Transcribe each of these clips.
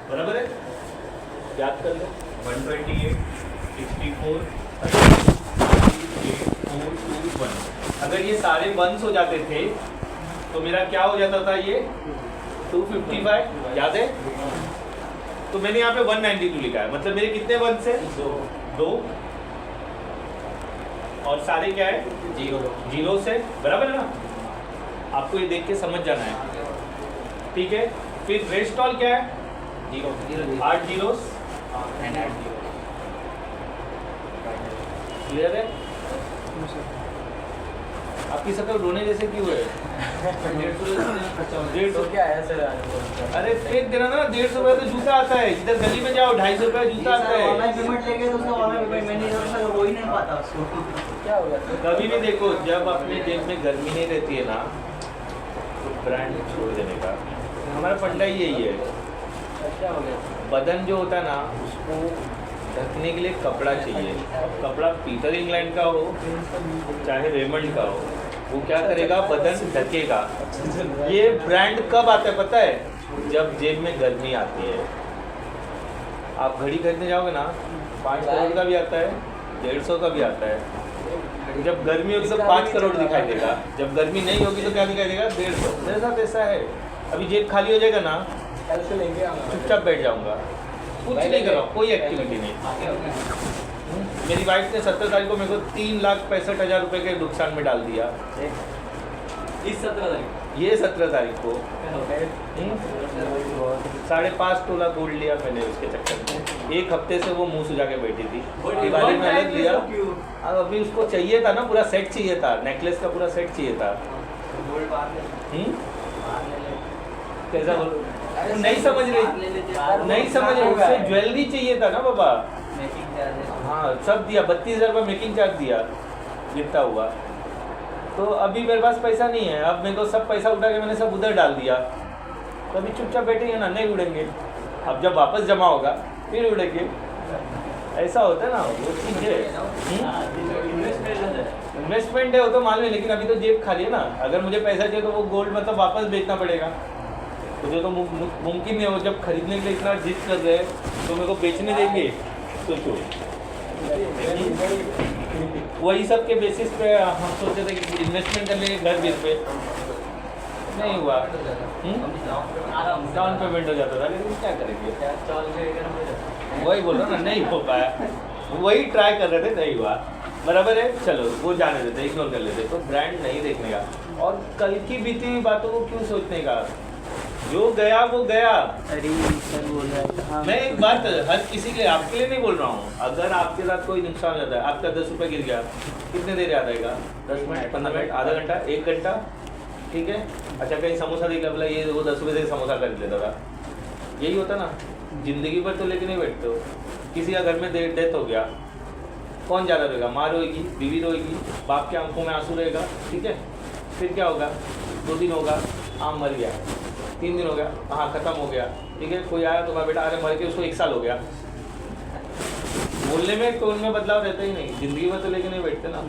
बराबर है, याद कर लो 128, 64, 421। अगर ये सारे वंस हो जाते थे तो मेरा क्या हो जाता था, ये 255, याद है। तो मैंने यहाँ पे 192 लिखा है, मतलब मेरे कितने वंस है, दो, और सारे क्या है, जीरो से, बराबर है ना। आपको ये देख के समझ जाना है, ठीक है। फिर रेस्ट ऑल क्या है, 8 जीरोस, क्लियर है। आपकी शक्ल रोने जैसे क्यों है? 150 क्या है सर? अरे फेंक देना ना, 150 रुपये तो जूता आता है, इधर गली में जाओ 250 रुपये जूता आता है। ऑनलाइन पेमेंट लेके तो उसका ऑनलाइन पेमेंट मैंने जो हो ही नहीं पाता उसको। क्या होगा? कभी भी देखो, जब अपने जेब में गर्मी नहीं रहती है ना, तो ब्रांड छोड़ देने का हमारा फंडा ही यही है। क्या हो गया? बदन जो होता है ना, उसको ढकने के लिए कपड़ा चाहिए। अब कपड़ा पीटर इंग्लैंड का हो चाहे रेमंड का हो, वो क्या करेगा, बदन ढकेगा। ये ब्रांड कब आता है पता है, जब जेब में गर्मी आती है। आप घड़ी खरीदने जाओगे ना, 5 करोड़ का भी आता है, 150 का भी आता है। जब गर्मी होगी तो 5 करोड़ दिखाई देगा, जब गर्मी नहीं होगी तो क्या दिखाई देगा, 150। मेरे साथ ऐसा है, अभी जेब खाली हो जाएगा ना, चुपचाप बैठ जाऊंगा, कुछ नहीं कर रहा, कोई एक्टिविटी नहीं। मेरी वाइफ ने 17 तारीख को मेरे को 3,65,000 रुपये के नुकसान में डाल दिया। इस 17 तारीख, ये 17 तारीख को 5.5 तोला गोल्ड लिया मैंने उसके चक्कर में। एक हफ्ते से वो मुंह सुझा के बैठी थी, दिवाली में अलग लिया। अब अभी उसको चाहिए था ना, पूरा सेट चाहिए था, नेकलेस का पूरा सेट चाहिए था। कैसा बोलो, नहीं समझ रही, नहीं समझ रही, उससे ज्वेलरी चाहिए था ना बाबा। हाँ सब दिया, 32,000 रुपये मेकिंग चार्ज दिया, जितना हुआ। तो अभी मेरे पास पैसा नहीं है, अब मेरे को सब पैसा उठा के मैंने सब उधर डाल दिया। तो अभी चुपचाप बैठेंगे ना, नहीं उड़ेंगे। अब जब वापस जमा होगा फिर उड़ेंगे, ऐसा होता है ना, वो चीज़ है। इन्वेस्टमेंट है वो तो मालूम है, लेकिन अभी तो जेब खाली है ना। अगर मुझे पैसा चाहिए तो वो गोल्ड मतलब वापस बेचना पड़ेगा, तो जो तो मुमकिन नहीं है। वो जब खरीदने के लिए इतना जिद कर रहे हैं तो मेरे को बेचने देंगे, सोचो। वही सब के बेसिस पे हम सोचे थे कि इन्वेस्टमेंट कर लेंगे घर बेच पे, नहीं हुआ। डाउन पेमेंट हो जाता था, लेकिन क्या करेंगे, वही बोल रहा ना, नहीं हो पाया। वही ट्राई कर रहे थे, नहीं हुआ, बराबर है। चलो वो जाने देते, इग्नोर कर लेते। तो ब्रांड नहीं देखने का, और कल की बीती हुई बातों को क्यों सोचने का, जो गया वो गया। अरे सर बोल रहा है, मैं एक बात हर किसी के लिए, आपके लिए नहीं बोल रहा हूँ। अगर आपके साथ कोई नुकसान हो जाता है, आपका 10 रुपये गिर गया, कितने देर याद आएगा, 10 मिनट, 15 मिनट, आधा घंटा, 1 घंटा, ठीक है। अच्छा कहीं समोसा दिखा, बोला ये वो 10 रुपये से समोसा खरीद लेता था, यही होता ना। जिंदगी भर तो लेके नहीं बैठते हो। किसी का घर में डेथ हो गया, कौन ज़्यादा रोएगा, माँ रोएगी, बीवी रोएगी, बाप के आंखों में आंसू रहेगा, ठीक है। फिर क्या होगा, 2 दिन होगा, आम मर गया, 3 दिन हो गया, हाँ खत्म हो गया, ठीक है। कोई आया तो कहा बेटा अरे मर के उसको 1 साल हो गया। बोलने में टोन में बदलाव रहता ही नहीं, जिंदगी में तो लेके नहीं बैठते ना,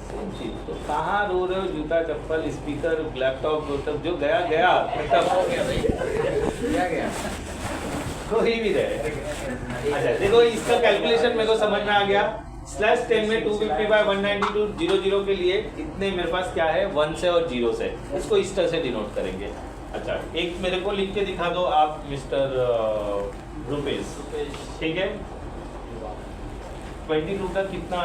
सेम चीज। तो कहाँ रो रहे हो, जूता चप्पल स्पीकर लैपटॉप सब जो गया गया, क्या गया, कोई भी रहे। अच्छा देखो, इसका कैलकुलेशन मेरे को समझ में आ गया। /10 में 255 192 00 के लिए इतने मेरे पास क्या है, 1 से और 0 से, इसको इस तरह से डिनोट करेंगे। अच्छा एक मेरे को लिख के दिखा दो आप मिस्टर रुपेश, ठीक है। 22 का कितना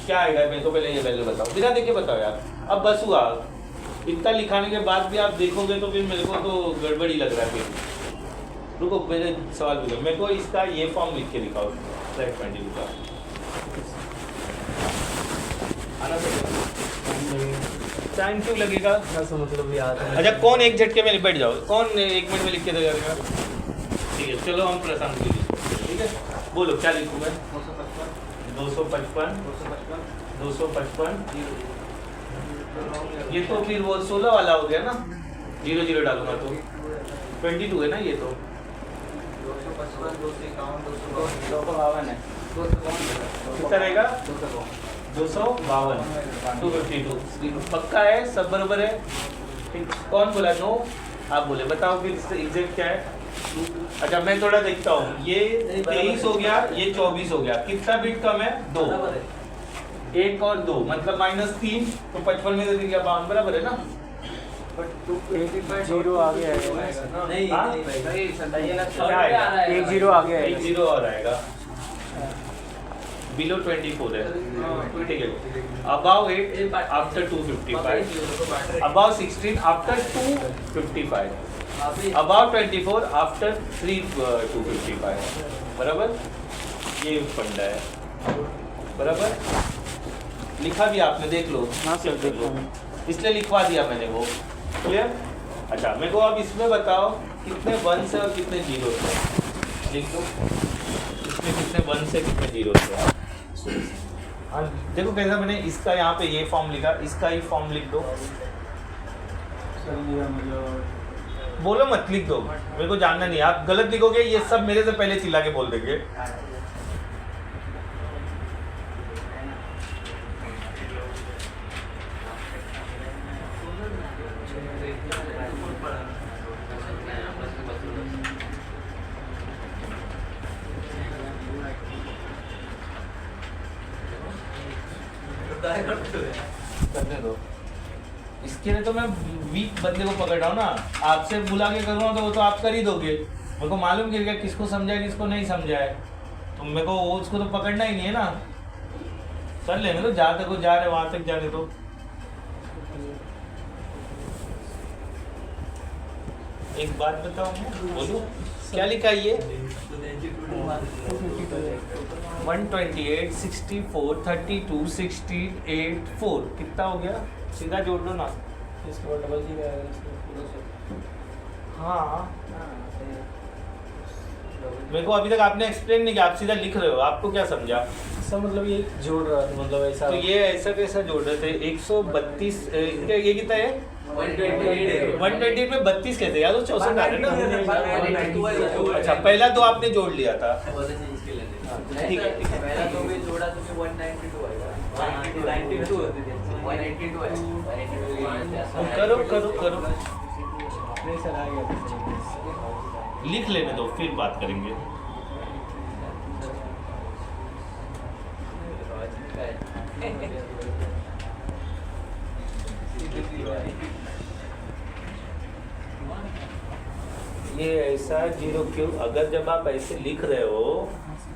क्या आएगा, मेरे को पहले ये वैल्यू बताओ, बिना देखे बताओ यार। अब बस हुआ, इतना लिखाने के बाद भी आप देखोगे तो फिर मेरे को तो गड़बड़ी लग रहा है। फिर रुको, मेरे सवाल पूछो, मेरे को इसका ये फॉर्म लिख के दिखाओ, /22 का आना चाहिए। टाइम क्यों लगेगा, मतलब याद है। अच्छा कौन एक झटके में बैठ जाओ, कौन 1 मिनट में लिख के देगा, ठीक है। चलो हम प्रशांत जी, ठीक है, बोलो क्या लिखूँ मैं, 255 255। ये तो फिर वो 16 वाला हो गया ना, 00 डालूंगा तो 22 है ना ये तो, 255 251 है, कितना रहेगा, 252 252 पक्का है, सब बराबर है, ठीक। कौन बोला नो, आप बोले, बताओ फिर एग्जैक्ट क्या है। अच्छा मैं थोड़ा देखता हूँ, ये 23 हो गया, ये 24 हो गया, कितना बिट कम है? 2, 1 और 2 मतलब -3, तो 55 में से क्या 52 बराबर है ना? जीरो आ गया है नहीं हाँ? नहीं क्या आएगा? एक जीरो आ गया एक है। जीरो और आएगा, बिलो 24 है, ठीक है। Above 8 after 255, above 16 after 255, above 24 after 255, बराबर? ये फंडा है, बराबर? लिखा भी आपने, देख लो। हाँ सर, देखो। इसलिए लिखवा दिया मैंने वो, क्लियर? अच्छा मेरे को अब इसमें बताओ कितने 1 से और कितने 0 से, लिख दो। इसमें कितने 1 से कितने 0 से? हाँ देखो कैसा मैंने इसका यहाँ पे ये फॉर्म लिखा, इसका ही फॉर्म लिख दो। बोलो मत, लिख दो, मेरे को जानना नहीं। आप गलत लिखोगे ये सब मेरे से पहले चिल्ला के बोल देंगे। करने दो, इसके लिए तो मैं वीक बंदे को पकड़ रहा हूँ ना। आपसे बुला के करूँगा तो वो तो आप कर ही दोगे। मेरे को मालूम गिर गया किसको समझाए किसको नहीं समझाए, तो मेरे को वो उसको तो पकड़ना ही नहीं है ना। कर लेने दो, जहाँ तक वो जा रहे वहाँ तक जाने दो। एक बात बताओ, बोलो क्या लिखा है ये? 128 64 32 68 4 कितना हो गया? सीधा जोड़ लो ना। इसके बाद डबल जीरो आएगा, इसमें पूरा से। हाँ मेरे को अभी तक आपने एक्सप्लेन नहीं किया, आप सीधा लिख रहे हो। आपको क्या समझा? सब मतलब ये जोड़ रहा था, मतलब ऐसा। तो ये ऐसा कैसा जोड़ रहे थे? 132 ये कितना है? 128 में 32 कैसे? यार 64 आ रहे ना। अच्छा पहला तो आपने जोड़ लिया था, ठीक है ठीक है। पहला तो भी जोड़ा तो फिर 192 आएगा। 192 होती थी, 182 है, 182 करो करो करो, नहीं सर, आ गया। लिख लेने दो फिर बात करेंगे। ये ऐसा 0 क्यों? अगर जब आप ऐसे लिख रहे हो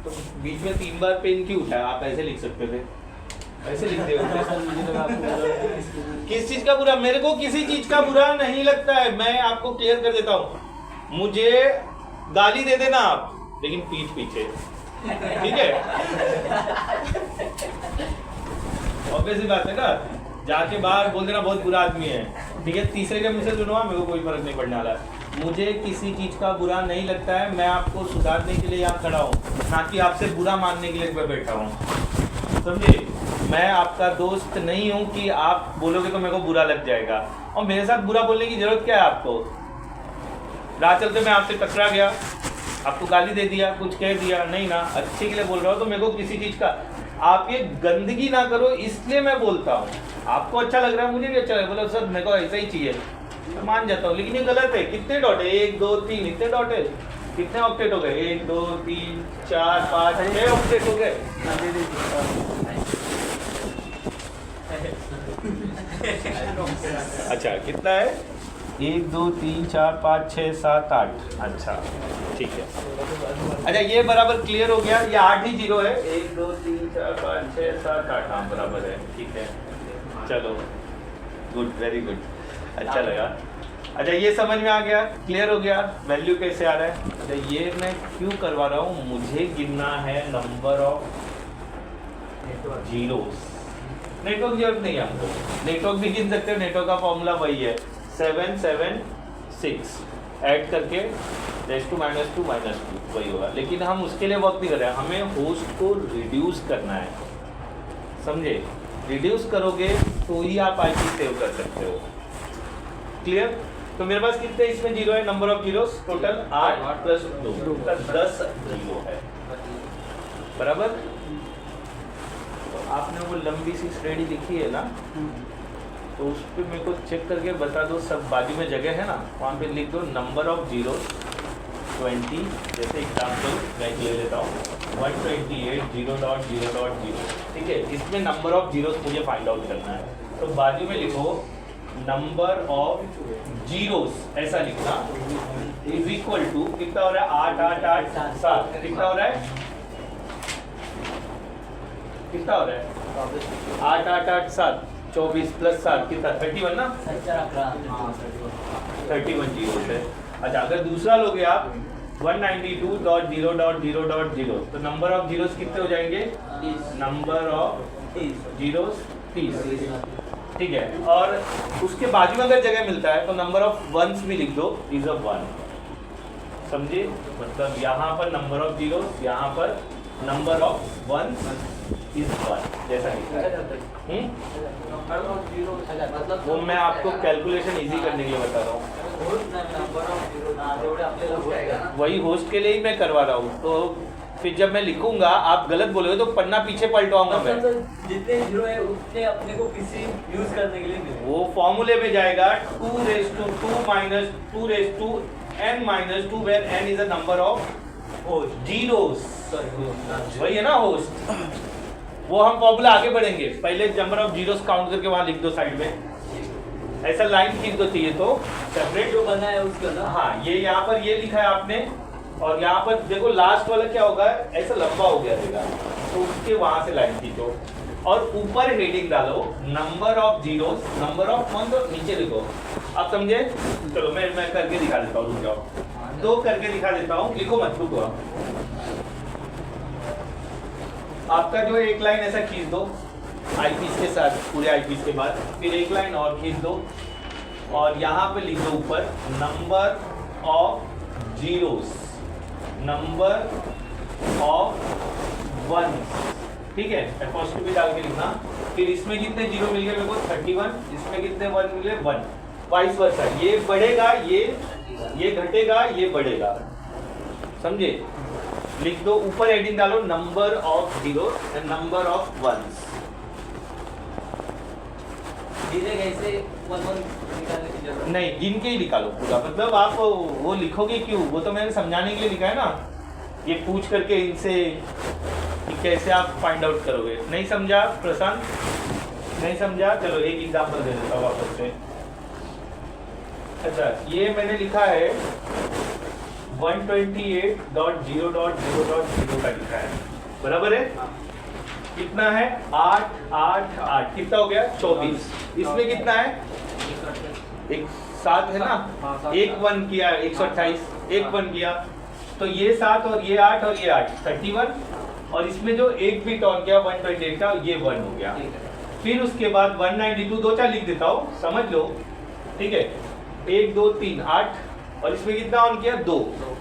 तो बीच में 3 बार पेन क्यों उठाया? आप ऐसे लिख सकते थे, ऐसे लिख दे। किस चीज का बुरा? मेरे को किसी चीज का बुरा नहीं लगता है, मैं आपको क्लियर कर देता हूँ। मुझे गाली दे देना आप, लेकिन पीठ पीछे, ठीक है? ऑब्वियस बात है ना, जाके बाहर बोल देना बहुत बुरा आदमी है, ठीक है? तीसरे के मुंह से सुनवा, मेरे को कोई फर्क नहीं पड़ने वाला। मुझे किसी चीज का बुरा नहीं लगता है, मैं आपको सुधारने के लिए यहाँ खड़ा हूँ, ना कि आपसे बुरा मानने के लिए मैं बैठा हूँ, समझे? मैं आपका दोस्त नहीं हूँ कि आप बोलोगे तो मेरे को बुरा लग जाएगा। और मेरे साथ बुरा बोलने की जरूरत क्या है आपको? राह चलते मैं आपसे टकरा गया, आपको गाली दे दिया, कुछ कह दिया, नहीं ना, अच्छे के लिए बोल रहा हूँ, तो मेरे को किसी चीज का आप ये गंदगी ना करो, इसलिए मैं बोलता हूँ। आपको अच्छा लग रहा है, मुझे भी अच्छा लग रहा है, बोलो सर मेरे को ऐसा ही चाहिए, मैं मान जाता हूँ, लेकिन ये गलत है। कितने डॉट है? 1 2 3, इतने डॉट है? कितने ऑक्टेट हो गए? 1 2 3 4 5 6 ऑक्टेट हो गए। अच्छा कितना है? 1 2 3 4 5 6 7 8। अच्छा ठीक है। अच्छा ये बराबर क्लियर हो गया, ये 8 ही 0 है। 1 2 3 4 5 6 7 8, हाँ बराबर है, ठीक है। चलो गुड, वेरी गुड, अच्छा लगा। अच्छा ये समझ में आ गया, क्लियर हो गया, वैल्यू कैसे आ रहा है। अच्छा ये मैं क्यों करवा रहा हूँ? मुझे गिनना है नंबर ऑफ जीरोस। नेटवर्क की जरूरत नहीं है हमको, नेटवर्क भी गिन सकते हो, नेटवर्क का फॉर्मूला वही है 7 7 6 ऐड करके -2 -2 वही होगा। लेकिन हम उसके लिए वर्क नहीं कर रहे हैं, हमें होस्ट को रिड्यूस करना है, समझे? रिड्यूस करोगे तो ही आप आईपी सेव कर सकते हो, क्लियर? तो मेरे पास कितने इसमें जीरो है? Number of zeros total 8 + 2 10 zero है, बराबर? तो आपने वो लंबी सी श्रेणी लिखी है ना, तो उस पर मेरे को चेक करके बता दो, सब बाजू में जगह है ना, वहाँ पे लिख दो नंबर ऑफ जीरोस 120, जैसे एग्जाम्पल मैं ले लेता हूँ 128 0.0.0, ठीक है। इसमें नंबर ऑफ जीरोस मुझे फाइंड आउट करना है, तो बाजू में लिखो नंबर ऑफ जीरोस, ऐसा लिखना, इज इक्वल टू कितना हो रहा है 8 8 8 7, कितना हो रहा है, कितना हो रहा है 8 8 8 7 24 प्लस 7 कितना 31 ना, 31 जीरोस है। अच्छा, अगर दूसरा लोगे आप 192.0.0.0, तो नंबर ऑफ जीरोस कितने हो जाएंगे, नंबर ऑफ जीरोस 30, ठीक है। और उसके बाजू में अगर जगह मिलता है तो नंबर ऑफ वंस भी लिख दो, इज अ 1, समझे, मतलब यहाँ पर नंबर ऑफ जीरोस, यहाँ पर नंबर ऑफ वंस इज 1, जैसा लिखा है। वो मैं आपको कैलकुलेशन इजी करने के लिए बता रहा हूँ, वही होस्ट के लिए ही मैं करवा रहा हूँ। तो फिर जब मैं लिखूंगा आप गलत बोलोगे तो पन्ना पीछे पलटवाऊंगा मैं, जितने जीरो है उतने अपने को किसी यूज करने के लिए मिलेगा। वो फॉर्मूले में जाएगा 2 - 2 - 2 n - 2 where n is a number of zeros, वही है ना होस्ट। वो हम फॉर्मूला आगे बढ़ेंगे, पहले नंबर ऑफ जीरोस काउंट करके वहां लिख दो साइड में, ऐसा लाइन खींच दो, चाहिए तो सेपरेट जो बना है उसका ना, हाँ, ये यहाँ पर ये लिखा है आपने, और यहाँ पर देखो लास्ट वाला क्या होगा, ऐसा लंबा हो गया रहेगा, तो उसके वहां से लाइन खींचो और ऊपर हेडिंग डालो number of zeros, number of one, तो नीचे लिखो। आप समझे? चलो मैं करके दिखा देता हूँ, रुक जाओ, 2 करके दिखा देता हूँ, लिखो मत, रुको। आपका जो एक लाइन ऐसा खींच दो आईपीस के साथ, पूरे आईपीस के बाद फिर एक लाइन और खींच दो, और यहाँ पे लिख दो ऊपर number of zeros, number of one, ठीक है, एपोस्ट्रोफी डाल के लिखना। फिर इसमें कितने जीरो मिल गए मेरे को 31, इसमें कितने वन मिले 1, वाइस वर्सा, ये बढ़ेगा, ये घटेगा, ये बढ़ेगा, समझे? लिख दो, ऊपर हेडिंग डालो number of zero and number of ones. कैसे 1 1 निकालने की जरूरत नहीं, गिन के ही निकालो पूरा, मतलब आप वो लिखोगे क्यों, वो तो मैंने समझाने के लिए लिखा है ना, ये पूछ करके इनसे कि कैसे आप फाइंड आउट करोगे। नहीं समझा प्रशांत? नहीं समझा? चलो एक एग्जांपल दे देता हूँ वापस से। अच्छा, ये मैंने लिखा है 128.0.0.0 का लिखा है, बराबर है? कितना है 8 8 8, कितना हो गया 24। इसमें कितना है, एक 7 है ना, एक 1 किया 128, एक 1 किया, तो ये 7 और ये 8 और ये 8 31, और इसमें जो एक बिट ऑन किया 128 का, ये 1 हो गया। फिर उसके बाद 192 2 4 लिख देता हूँ, समझ लो, ठीक है, 1 2 3 8, और इसमें कितना ऑन किया 2,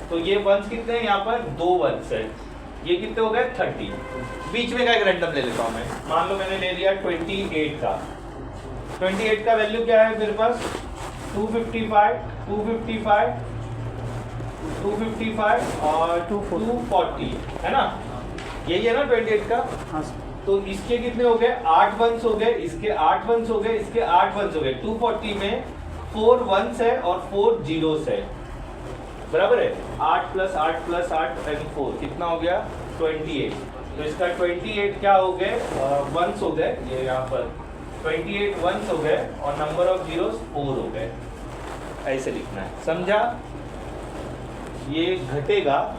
तो ये वंस कितने हैं यहाँ पर 2 वंस है, ये कितने हो गए 30। बीच में का एक रैंडम ले लेता हूँ मैं, मान लो मैंने ले लिया 28 का, 28 का वैल्यू क्या है मेरे पास 255 255 255 और 240 है ना, यही है ना 28 का। हाँ तो इसके कितने हो गए 8 वंस हो गए, इसके 8 वंस हो गए, इसके 8 वंस हो गए। 240 में 4 वंस है और 4 जीरोस है, बराबर है। 8 + 8 + 8 एंड 4 कितना हो गया 28। तो इसका 28 क्या हो गए वंस हो गए, ये यहाँ पर 28 वंस हो गए और नंबर ऑफ जीरोस 4 हो गए, ऐसे लिखना है, समझा? ये घटेगा,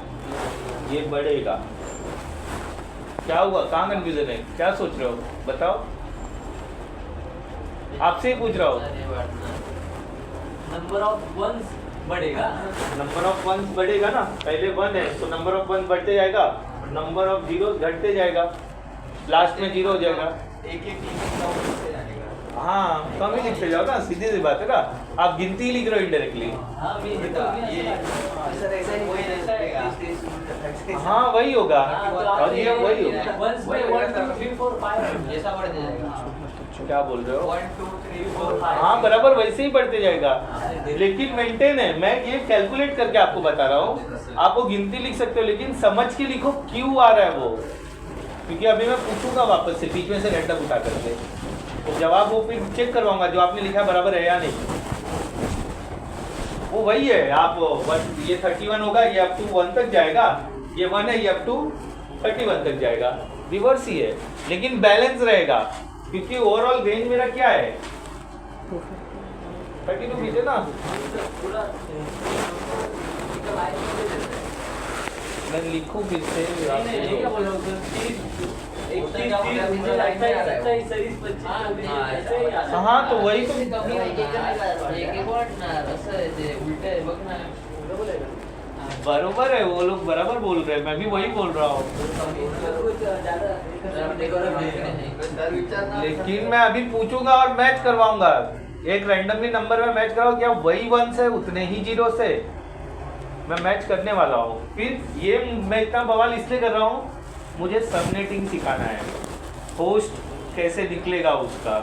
ये बढ़ेगा, क्या हुआ, कहाँ कंफ्यूजन है, क्या सोच रहे हो बताओ, आपसे ही पूछ रहा हूँ। नंबर ऑफ वंस बढ़ेगा, नंबर ऑफ वंस बढ़ेगा ना, पहले 1 है तो नंबर ऑफ वन बढ़ते जाएगा, नंबर ऑफ जीरो घटते जाएगा, लास्ट में 0 हो जाएगा। एक एक हाँ, कम ही लिखते जाओ ना, सीधी सी बात है ना, आप गिनती ही लिख रहे हो इनडायरेक्टली। हाँ वही होगा, और ये वही होगा। क्या बोल रहे हो? 1 2 3 4 5 हाँ बराबर वैसे ही बढ़ते जाएगा, लेकिन मेंटेन है, मैं ये कैलकुलेट करके आपको बता रहा हूँ। आप वो गिनती लिख सकते हो, लेकिन समझ के लिखो क्यों आ रहा है वो, क्योंकि अभी मैं पूछूंगा वापस से बीच में से रैंडम उठा करके, तो जवाब वो फिर चेक करवाऊंगा जो आपने लिखा बराबर है या नहीं। वो वही है। आप ये 31 होगा, ये अप टू 1 तक जाएगा, ये 1 है, ये अप टू 31 तक जाएगा, रिवर्स ही है, लेकिन बैलेंस रहेगा क्योंकि ओवरऑल रेंज मेरा क्या है 32 पीछे ना। मैं लिखूं फिर से हाँ, तो वही तो बरोबर है, वो लोग बराबर बोल रहे हैं, मैं भी वही बोल रहा हूँ। लेकिन मैं अभी पूछूंगा और मैच करवाऊंगा, एक रैंडमली नंबर में मैच कराओ, क्या वही 1 से उतने ही 0 से मैं मैच करने वाला हूँ। फिर ये मैं इतना बवाल इसलिए कर रहा हूँ, मुझे सबनेटिंग सिखाना है, होस्ट कैसे निकलेगा उसका।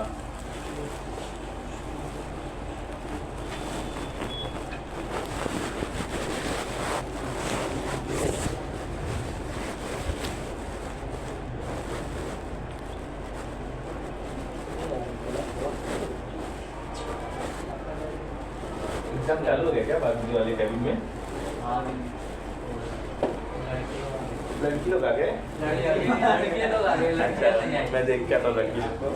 एग्जाम चालू हो गया क्या बाजू वाले कैबिन में? लड़की लोग आ गए? मैं देख क्या था लड़की लोग को।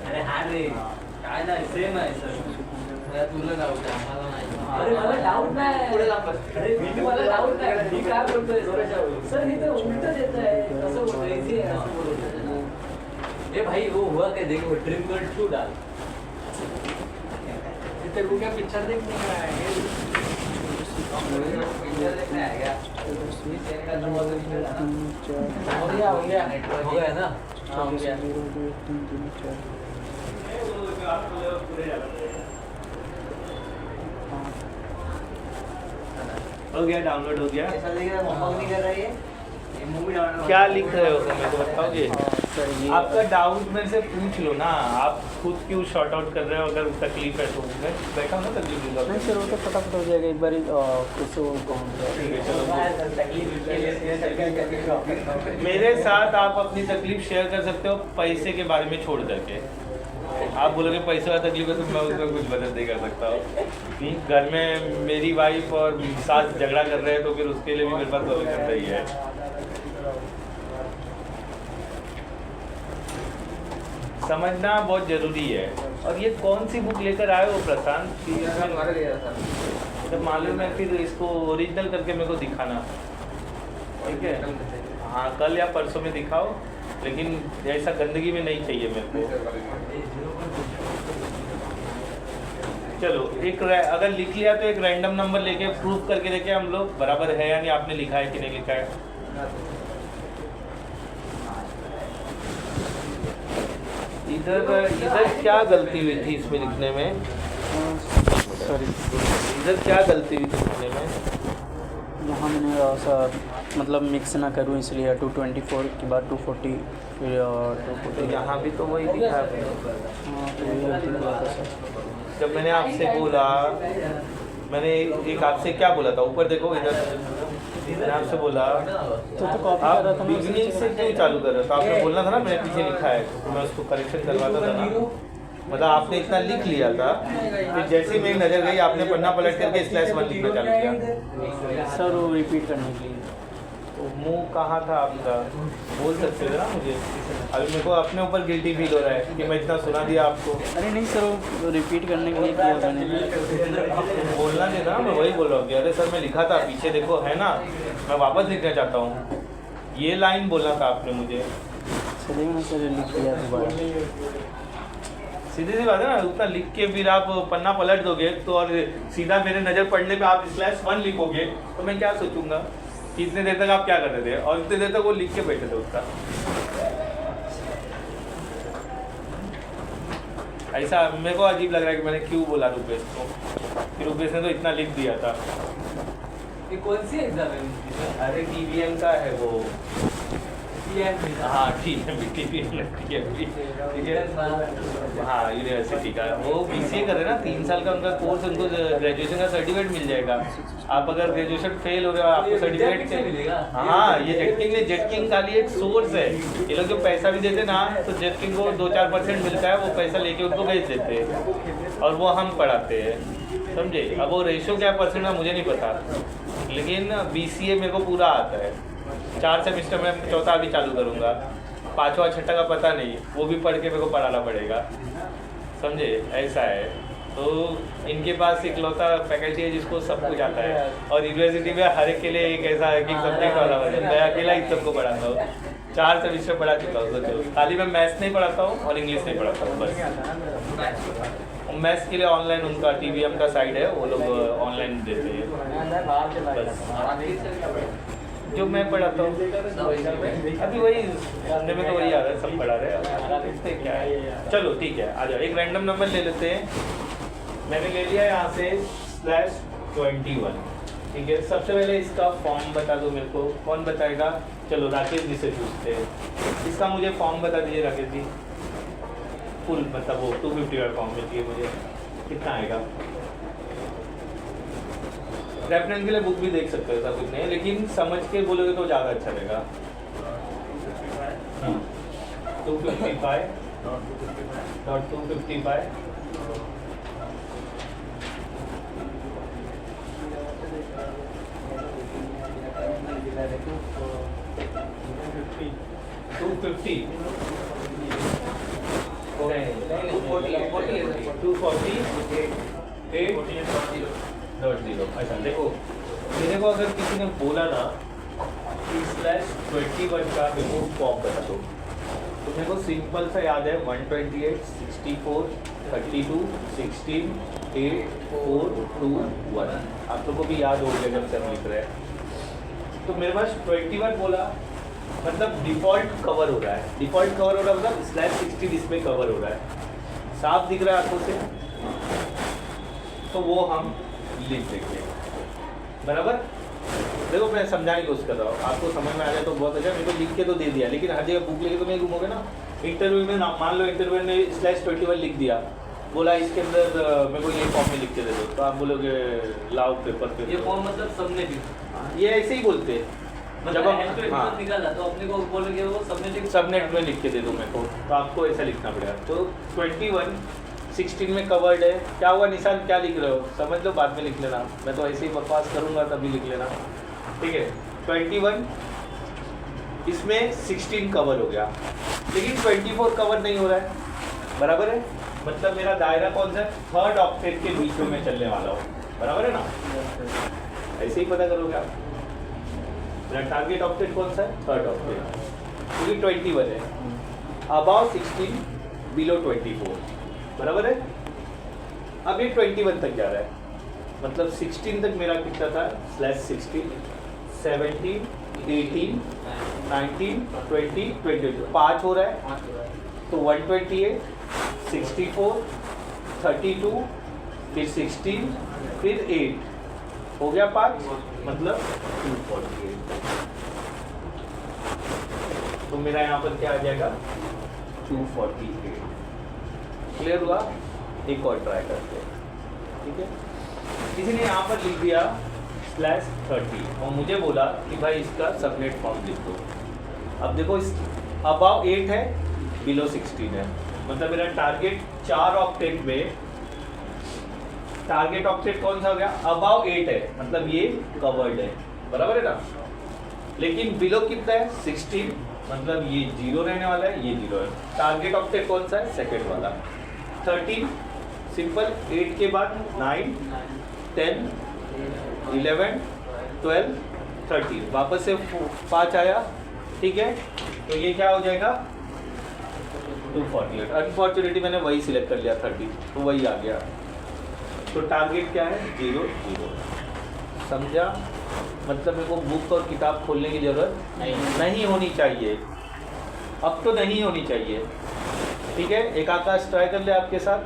अरे हाँ रे, काय नाही सेम आहे सर. तुला डाऊट आहे, मला नाही. अरे मला डाऊट नाही. पुढे लांब बस. अरे मी मला डाऊट नाही. मी काय बोलतोय सर, हे तर उलटं देत आहे. कसं बोलतोय इझी आहे असं बोलतोय. ए भाई वो हुआ क्या देखो ड्रीम गर्ल 2 डाल. इथे वो क्या पिक्चर देखने आया है. पिक्चर देखने आया क्या? हो गया ना. हाँ हो गया. हो गया, डाउनलोड हो गया। ऐसा दिख रहा है मम्मा नहीं कर रही है. ये मूवी डाउनलोड. क्या लिख रहे हो मेरे को बताओगे? आपका डाउट मेरे से पूछ लो ना, आप खुद क्यों शॉर्ट आउट कर रहे हो? अगर तकलीफ है तो मैं बैठा हूँ ना, तकलीफ नहीं सर, वो तो फटाफट हो जाएगा एक बार कुछ ठीक है, चलो। मेरे साथ आप अपनी तकलीफ शेयर कर सकते हो पैसे के बारे में छोड़ करके। आप बोलोगे पैसे वाला तकलीफ है तो मैं उसमें कुछ मदद नहीं कर सकता हूँ। घर में मेरी वाइफ और सास झगड़ा कर रहे हैं तो फिर उसके लिए भी मेरे पास सोल्यूशन सही है। समझना बहुत जरूरी है। और ये कौन सी बुक लेकर आए हो प्रशांत? जब मालूम है फिर इसको ओरिजिनल करके मेरे को दिखाना, ठीक है? हाँ, कल या परसों में दिखाओ, लेकिन ऐसा गंदगी में नहीं चाहिए मेरे को। चलो, अगर लिख लिया तो एक रैंडम नंबर लेके प्रूफ करके देखे हम लोग बराबर है या नहीं, आपने लिखा है कि नहीं लिखा है। इधर क्या गलती हुई थी इसमें लिखने में? सॉरी, इधर क्या गलती हुई थी लिखने में? यहाँ मैंने सर मतलब मिक्स ना करूँ इसलिए 224 के बाद 240 फिर 240। यहाँ भी तो वही लिखा है। हाँ, तो ये गलती हुआ था सर। जब मैंने आपसे बोला, मैंने एक आपसे क्या बोला था, ऊपर देखो इधर, मैंने आपसे बोला तो कॉपी कर आप रहा था ना। बिगिनिंग से क्यों चालू कर रहे हो? तो आपने बोलना था ना मैंने पीछे लिखा है, तो मैं उसको करेक्शन करवाता था ना। मतलब आपने इतना लिख लिया था, फिर जैसे ही मेरी नज़र गई आपने पन्ना पलट करके /1 लिखना चालू किया। सर वो रिपीट करने के लिए। तो मुंह कहाँ था आपका? बोल सकते थे ना मुझे। अभी मेरे को अपने ऊपर गिल्टी फील हो रहा है कि मैं इतना सुना दिया आपको। अरे नहीं सर, वो रिपीट करने के लिए किया मैंने। बोलना नहीं था ना, मैं वही बोल रहा हूँ कि अरे सर मैं लिखा था, पीछे देखो है ना, मैं वापस लिखना चाहता हूँ। ये लाइन बोलना था आपने मुझे। चलिए ना सर, लिख लिया दोबारा। सीधी सी बात है ना, उतना लिख के फिर आप पन्ना पलट दोगे तो और सीधा मेरे नज़र पड़ने पे आप /1 लिखोगे तो मैं क्या सोचूंगा कि इतने देर तक आप क्या करते थे, और इतने देर तक वो लिख के बैठे थे उसका। ऐसा मेरे को अजीब लग रहा है कि मैंने क्यों बोला रुपेश को, कि रुपेश ने तो इतना लिख दिया था। ये कौन सी एग्जाम है इसकी सर? अरे TBM का है वो। हाँ TBM ठीक है। हाँ यूनिवर्सिटी का वो BCA कर रहे हैं ना, 3 साल का उनका कोर्स, उनको ग्रेजुएशन का सर्टिफिकेट मिल जाएगा। आप अगर ग्रेजुएशन फेल हो रहे हो आपको सर्टिफिकेट मिलेगा। हाँ ये जेट किंग खाली एक सोर्स है। ये लोग जो पैसा भी देते ना तो जेट किंग को 2-4% मिलता है, वो पैसा लेके उनको भेज देते हैं और वो हम पढ़ाते हैं, समझे। अब वो रेशो क्या परसेंट है मुझे नहीं पता, लेकिन BCA मेरे को पूरा आता है। 4 सेमिस्टर में चौथा अभी चालू करूँगा, 5वां 6ठा का पता नहीं, वो भी पढ़ के मेरे को पढ़ाना पड़ेगा, समझे। ऐसा है। तो इनके पास इकलौता फैकल्टी है जिसको सब कुछ आता है, और यूनिवर्सिटी में हर एक के लिए एक ऐसा है कि सब्जेक्ट वाला है। मैं अकेला ही सबको पढ़ाता हूँ, 4 सेमिस्टर पढ़ा चुका हूँ। सोचो, खाली मैं मैथ्स नहीं पढ़ाता हूँ और इंग्लिश नहीं पढ़ाता हूँ बस। मैथ्स के लिए ऑनलाइन उनका TBM का साइट है, वो लोग ऑनलाइन देते हैं जो मैं पढ़ाता हूँ। अभी वही सुनने में तो वही आ रहा है, सब पढ़ा रहे हैं, देखते क्या है। चलो ठीक है, आ जाओ। एक रैंडम नंबर ले लेते हैं। मैंने ले लिया यहाँ से /21, ठीक है। सबसे पहले इसका फॉर्म बता दो मेरे को, कौन बताएगा? चलो राकेश जी से पूछते हैं। इसका मुझे फॉर्म बता दीजिए राकेश जी, फुल मतलब वो 250 का फॉर्म में चाहिए मुझे, कितना आएगा? रेफरेंस के लिए बुक भी देख सकते हो, ऐसा कुछ नहीं है, लेकिन समझ के बोलोगे तो ज़्यादा अच्छा रहेगा। 255 240 अच्छा देखो, मेरे को अगर किसी ने बोला ना कि /21 का मेरे को फॉर्म बता दो, तो मेरे को सिंपल सा याद है 128 64 32 16 8 4 2 1। आप लोगों को भी याद हो गया जब से हम लिख रहे हैं। तो मेरे पास 21 बोला मतलब डिफ़ॉल्ट कवर हो रहा है, डिफ़ॉल्ट कवर हो रहा है मतलब /16 इसमें कवर हो रहा है, साफ दिख रहा है आंखों से, तो वो हम लिख देंगे, बराबर। देखो मैं समझाने की कोशिश कर रहा हूँ, आपको समझ में आ जाए तो बहुत अच्छा। मेरे को लिख के तो दे दिया, लेकिन हर जगह बुक लेके तो नहीं घूमोगे ना। इंटरव्यू में मान लो इंटरव्यू ने /21 लिख दिया, बोला इसके अंदर मेरे को ये फॉर्म में लिख के दे दो, तो आप बोलोगे लाओ पेपर पे। ये फॉर्म मतलब सबने ये ऐसे ही बोलते हैं, जब हम हाँ निकाला तो अपने को बोलोगे वो सबनेट में लिख के दे दो मेरे को, तो आपको ऐसा लिखना पड़ेगा। तो 21 16 में कवर्ड है। क्या हुआ निशान, क्या लिख रहे हो? समझ लो, बाद में लिख लेना, मैं तो ऐसे ही बकवास करूँगा तभी लिख लेना, ठीक है। 21 इसमें 16 कवर हो गया, लेकिन 24 कवर नहीं हो रहा है, बराबर है। मतलब मेरा दायरा कौन सा है? 3rd ऑक्टेट के बीच में मैं चलने वाला हूँ, बराबर है ना। ऐसे ही पता करोगे आप। मेरा टारगेट ऑक्टेट कौन सा है? 3rd ऑक्टेट, क्योंकि 21 है। अबाव 16 बिलो 24, बराबर है। अब ये 21 तक जा रहा है, मतलब 16 तक मेरा कितना था? /16 17 18 19 20 22 5 हो रहा है, तो 128 64 32 फिर 16 फिर 8 हो गया 5, मतलब 248। तो मेरा यहाँ पर क्या आ जाएगा? 248। क्लियर हुआ? एक और ट्राई करते हैं, ठीक है। किसी ने यहाँ पर लिख दिया /30 और मुझे बोला कि भाई इसका सबनेट फॉर्म लिख दो। अब देखो इस अबाव 8 है, बिलो 16 है, मतलब मेरा टारगेट 4 ऑक्टेट में, टारगेट ऑक्टेट कौन सा हो गया? अबाव 8 है, मतलब ये कवर्ड है, बराबर है ना। लेकिन बिलो कितना है? 16, मतलब ये 0 रहने वाला है, ये 0 है। टारगेट ऑक्टेट कौन सा है? सेकेंड वाला। 13 सिंपल, 8 के बाद 9 10 11 12 13, वापस से 5 आया, ठीक है। तो ये क्या हो जाएगा? 248। अनफॉर्चुनेटली मैंने वही सिलेक्ट कर लिया 30, तो वही आ गया। तो टारगेट क्या है? 0 0। समझा? मतलब मेरे को बुक और किताब खोलने की ज़रूरत नहीं होनी चाहिए, अब तो नहीं होनी चाहिए, ठीक है। एक आकाश ट्राई कर ले आपके साथ,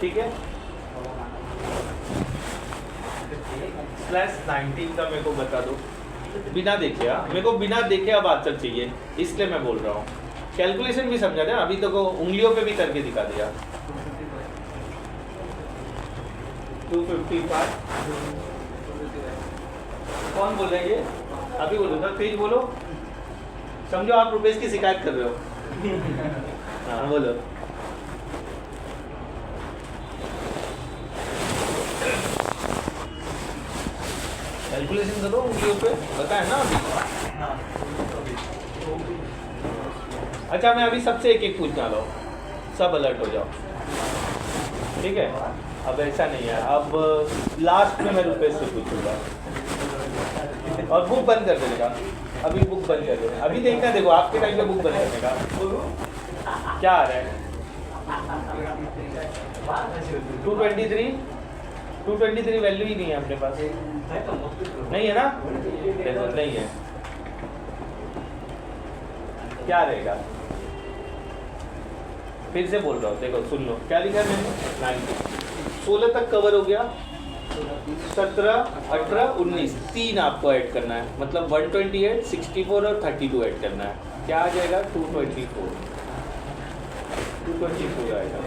ठीक है। /19 का मेरे को बता दो, बिना देखे। हाँ, मेरे को बिना देखे अब आंसर चाहिए, इसलिए मैं बोल रहा हूँ। कैलकुलेशन भी समझा दे, अभी तो को उंगलियों पे भी करके दिखा दिया। 255 कौन बोल रहे हैं ये? अभी बोलो सर, तेज बोलो, समझो आप रुपेश की शिकायत कर रहे हो। हाँ बोलो। कैलकुलेशन करो उंगलियों पे, बताए ना अभी। अच्छा मैं अभी सबसे एक एक पूछना लो, सब अलर्ट हो जाओ, ठीक है? अब ऐसा नहीं है, अब लास्ट में मैं रुपेश से पूछूंगा और बुक बंद कर देने का। अभी बुक बंद कर देना, अभी देखना, देखो आपके टाइम पे बुक बंद करने का। क्या आ रहा है? 223 वैल्यू ही नहीं है अपने पास, नहीं है ना? देखो नहीं है, क्या रहेगा? फिर से बोल रहा हूँ, देखो सुन लो, क्या लिखा है मैंने? 16 तक कवर हो गया, 17, 18, 19 तीन आपको ऐड करना है, मतलब 128, 64 और 32 ऐड करना है। क्या आ जाएगा? 224 आएगा,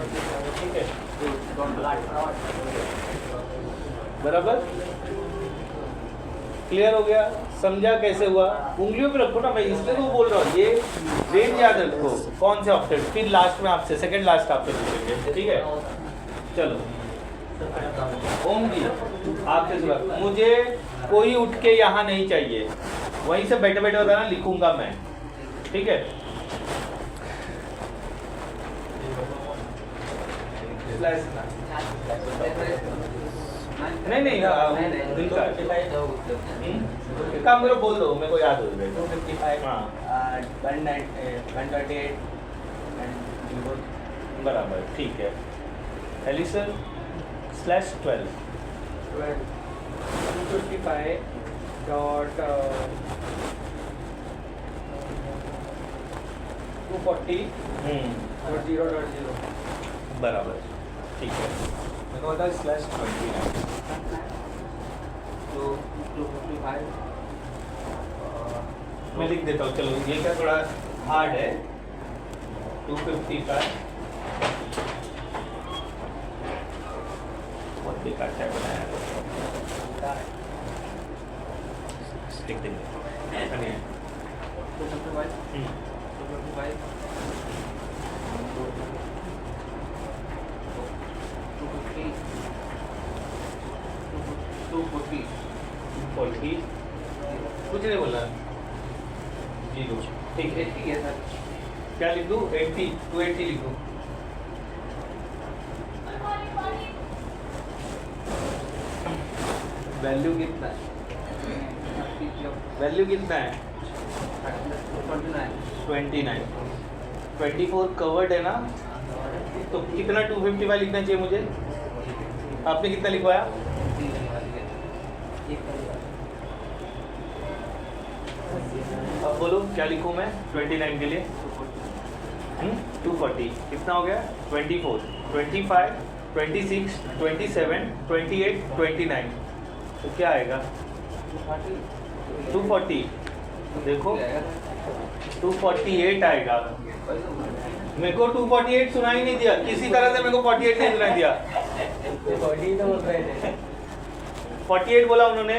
ठीक है? बराबर, क्लियर हो गया? समझा कैसे हुआ? उंगलियों पे रखो ना, मैं इसलिए तो बोल रहा हूँ, ये रेंज याद रखो कौन से ऑप्शन, फिर लास्ट में आपसे सेकंड लास्ट आपसे पूछेंगे, ठीक है? चलो ओम जी आपसे सुना, मुझे कोई उठ के यहाँ नहीं चाहिए, वहीं से बैठे बैठे बताना, लिखूंगा मैं, ठीक है? नहीं काम करो, बोल दो, मेरे को याद हो जाएगा। 255, हाँ 138 बराबर, ठीक है। एलिसन /12 255 dot 240 .0.0 बराबर, ठीक है। मेरे को बता /29 तो 255 मैं लिख देता हूँ, चलो ये क्या थोड़ा हार्ड है। 255 बहुत बेकार टाइप बनाया है, लिख देंगे, ऐसा नहीं है। 240 कुछ नहीं बोलना, 0, ठीक है? ठीक है सर। क्या लिख दूँ? 80, 280 लिख दूँ? वैल्यू कितना है? वैल्यू कितना है? 29। 24 कवर्ड है ना, तो कितना 255 लिखना चाहिए मुझे? आपने कितना लिखवाया? अब बोलो क्या लिखूँ मैं 29 के लिए? 240 कितना हो गया? 24, 25, 26, 27, 28, 29, तो क्या आएगा? 240, देखो 248 आएगा। मेरे को 248 सुनाई नहीं दिया, किसी तरह से मेरे को 48 नहीं सुनाई दिया। 48 बोला उन्होंने,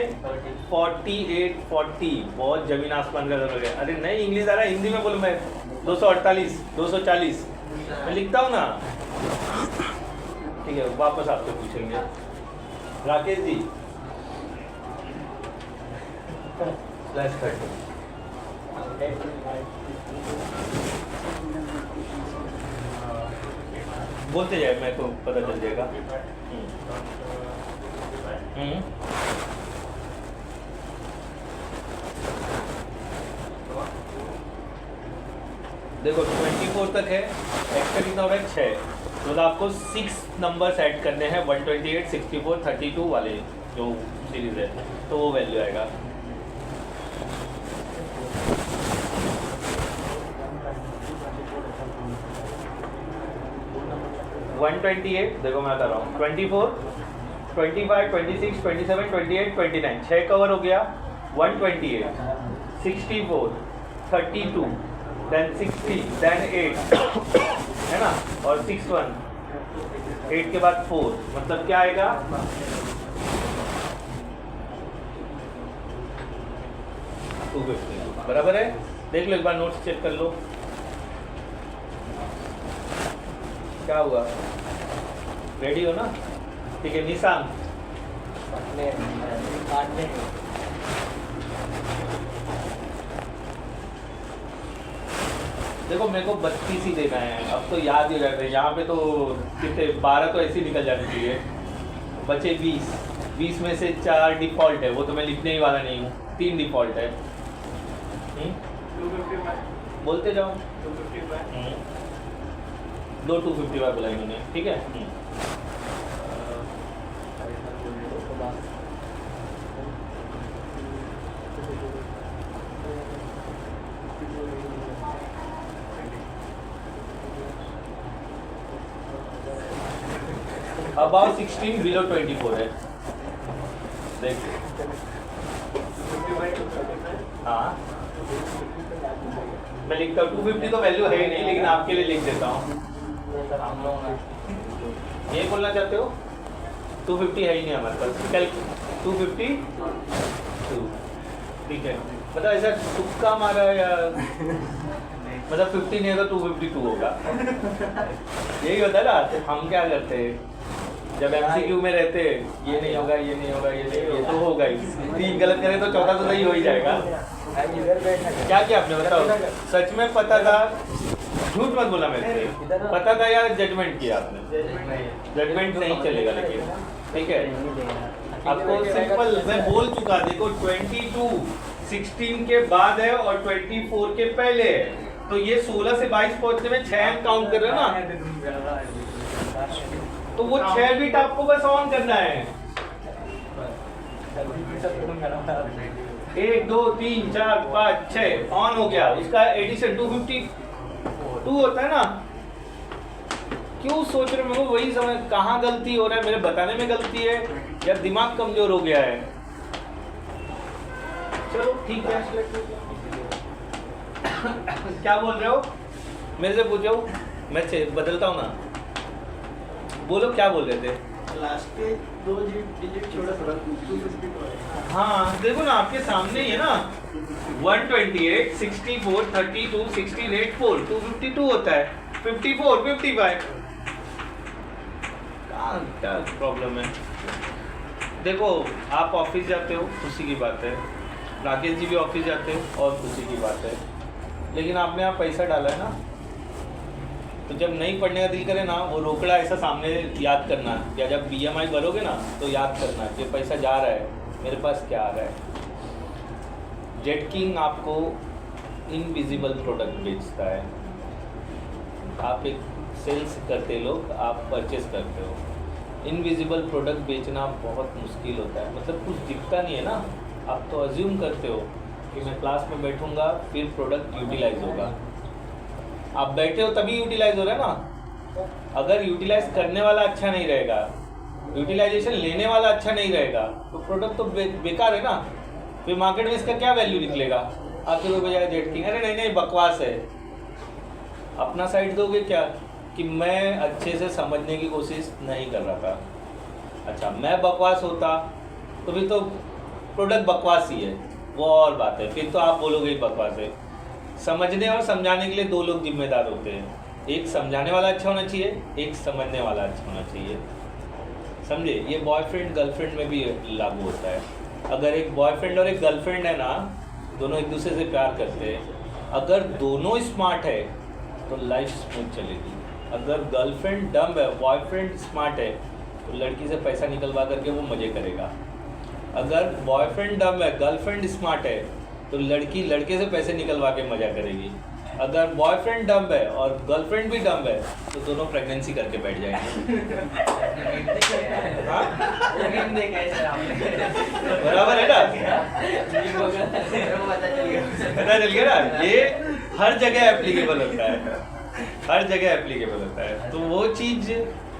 48, 40, बहुत जमीन आसमान का फर्क है। अरे नहीं इंग्लिश आ रहा है, हिंदी में बोलूँ मैं? 248, 240 मैं लिखता हूँ ना, ठीक है? वापस आपसे पूछेंगे राकेश जी। /30 बोलते जाए, मेरे को पता चल जाएगा। देखो 24 तक है, एक्स्ट्रा कितना हो रहा है? 6, तो आपको 6 नंबर्स ऐड करने हैं 128, 64, 32 वाले जो सीरीज है, तो वो वैल्यू आएगा। वन 28, देखो मैं बता रहा हूँ, 24, 25, 26, 27, 28, 29 6 कवर हो गया 128, 64, 32, देन 60, देन 8 है ना, और 61, 8 के बाद 4, मतलब क्या आएगा 250 बराबर है। देख लो एक बार नोट्स चेक कर लो क्या हुआ, रेडी हो ना, ठीक है। निशान देखो मेरे को 32 ही देना है, अब तो याद ही रहते हैं, यहाँ पे तो कितने 12 तो ऐसे ही निकल जाने चाहिए, बचे 20 में से 4 डिफॉल्ट है, वो तो मैं लिखने ही वाला नहीं हूँ, 3 डिफॉल्ट है। 255 बोलते जाओ, 2 255 बोला इन्होंने, ठीक है। अबाउट 16 बिलो 24 है, देख हाँ मैं लिखता हूँ 250 तो वैल्यू है ही नहीं, लेकिन आपके लिए लिख देता हूँ। ये बोलना चाहते हो 250 है ही नहीं हमारे पास, कल 252 ठीक है, मतलब ऐसा तुक्का मारा या मतलब 50 नहीं है तो 252 होगा यही होता है ना। हम क्या करते हैं जब MCQ में रहते ये नहीं होगा ये नहीं होगा ये नहीं, ये तो होगा ही, 3 गलत करें तो चौथा तो सही हो ही जाएगा। क्या किया आपने बताओ, सच में पता था, झूठ मत बोला मेरे से, पता था या जजमेंट किया आपने? जजमेंट नहीं चलेगा लेकिन, ठीक है। आपको सिंपल मैं बोल चुका, देखो 22 16 के बाद है और 24 के पहले है, तो ये 16 से 22 पहुंचने में 6 अंक काउंट कर रहे हो ना, तो वो 6 बिट आपको बस ऑन करना है। 1 2 3 4 5 6 ऑन हो गया, उसका एडिशन 252 होता है ना। क्यों सोच रहे हो, वही समझ कहाँ गलती हो रहा है, मेरे बताने में गलती है या दिमाग कमजोर हो गया है। चलो ठीक है क्या बोल रहे हो, मेरे से पूछो, मैं बदलता हूँ ना, बोलो क्या बोल रहे थे। लास्ट के 2 डिजिट छोड़ा थोड़ा 250। हाँ देखो ना आपके सामने ही है ना, 128 64 32 68 4 252 होता है, 54 55 क्या प्रॉब्लम है। देखो आप ऑफिस जाते हो खुशी की बात है, राकेश जी भी ऑफिस जाते हो और खुशी की बात है, लेकिन आपने यहाँ पैसा डाला है ना, तो जब नहीं पढ़ने का दिल करे ना, वो रोकड़ा ऐसा सामने याद करना, या जब BMI भरोगे ना तो याद करना कि पैसा जा रहा है, मेरे पास क्या आ रहा है। जेट किंग आपको इनविजिबल प्रोडक्ट बेचता है, आप एक सेल्स करते लोग, आप परचेस करते हो। इनविजिबल प्रोडक्ट बेचना बहुत मुश्किल होता है, मतलब कुछ दिखता नहीं है ना, आप तो अज्यूम करते हो कि मैं क्लास में बैठूंगा फिर प्रोडक्ट यूटिलाइज होगा। आप बैठे हो तभी यूटिलाइज हो रहा है ना, अगर यूटिलाइज करने वाला अच्छा नहीं रहेगा, यूटिलाइजेशन लेने वाला अच्छा नहीं रहेगा, तो प्रोडक्ट तो बेकार है ना, फिर मार्केट में इसका क्या वैल्यू निकलेगा। आखिर वो बजाय जेट किंग, अरे नहीं नहीं बकवास है, अपना साइड दोगे क्या कि मैं अच्छे से समझने की कोशिश नहीं कर रहा था। अच्छा मैं बकवास होता तो फिर तो प्रोडक्ट बकवास ही है, वो और बात है, फिर तो आप बोलोगे ही बकवास है। समझने और समझाने के लिए 2 लोग जिम्मेदार होते हैं, एक समझाने वाला अच्छा होना चाहिए, एक समझने वाला अच्छा होना चाहिए, समझे। ये बॉयफ्रेंड गर्लफ्रेंड में भी लागू होता है। अगर एक बॉयफ्रेंड और एक गर्लफ्रेंड है ना, दोनों एक दूसरे से प्यार करते हैं, अगर दोनों स्मार्ट है तो लाइफ स्मूथ चलेगी। अगर गर्लफ्रेंड डम है, बॉयफ्रेंड स्मार्ट है, तो लड़की से पैसा निकलवा करके वो मज़े करेगा। अगर बॉयफ्रेंड डम है, गर्लफ्रेंड स्मार्ट है, तो लड़की लड़के से पैसे निकलवा के मजा करेगी। अगर बॉयफ्रेंड डम है और गर्लफ्रेंड भी डम है, तो दोनों प्रेगनेंसी करके बैठ जाएंगे। बराबर है ना, पता चल गया ना, ये हर जगह एप्लीकेबल होता है, हर जगह एप्लीकेबल होता है। तो वो चीज़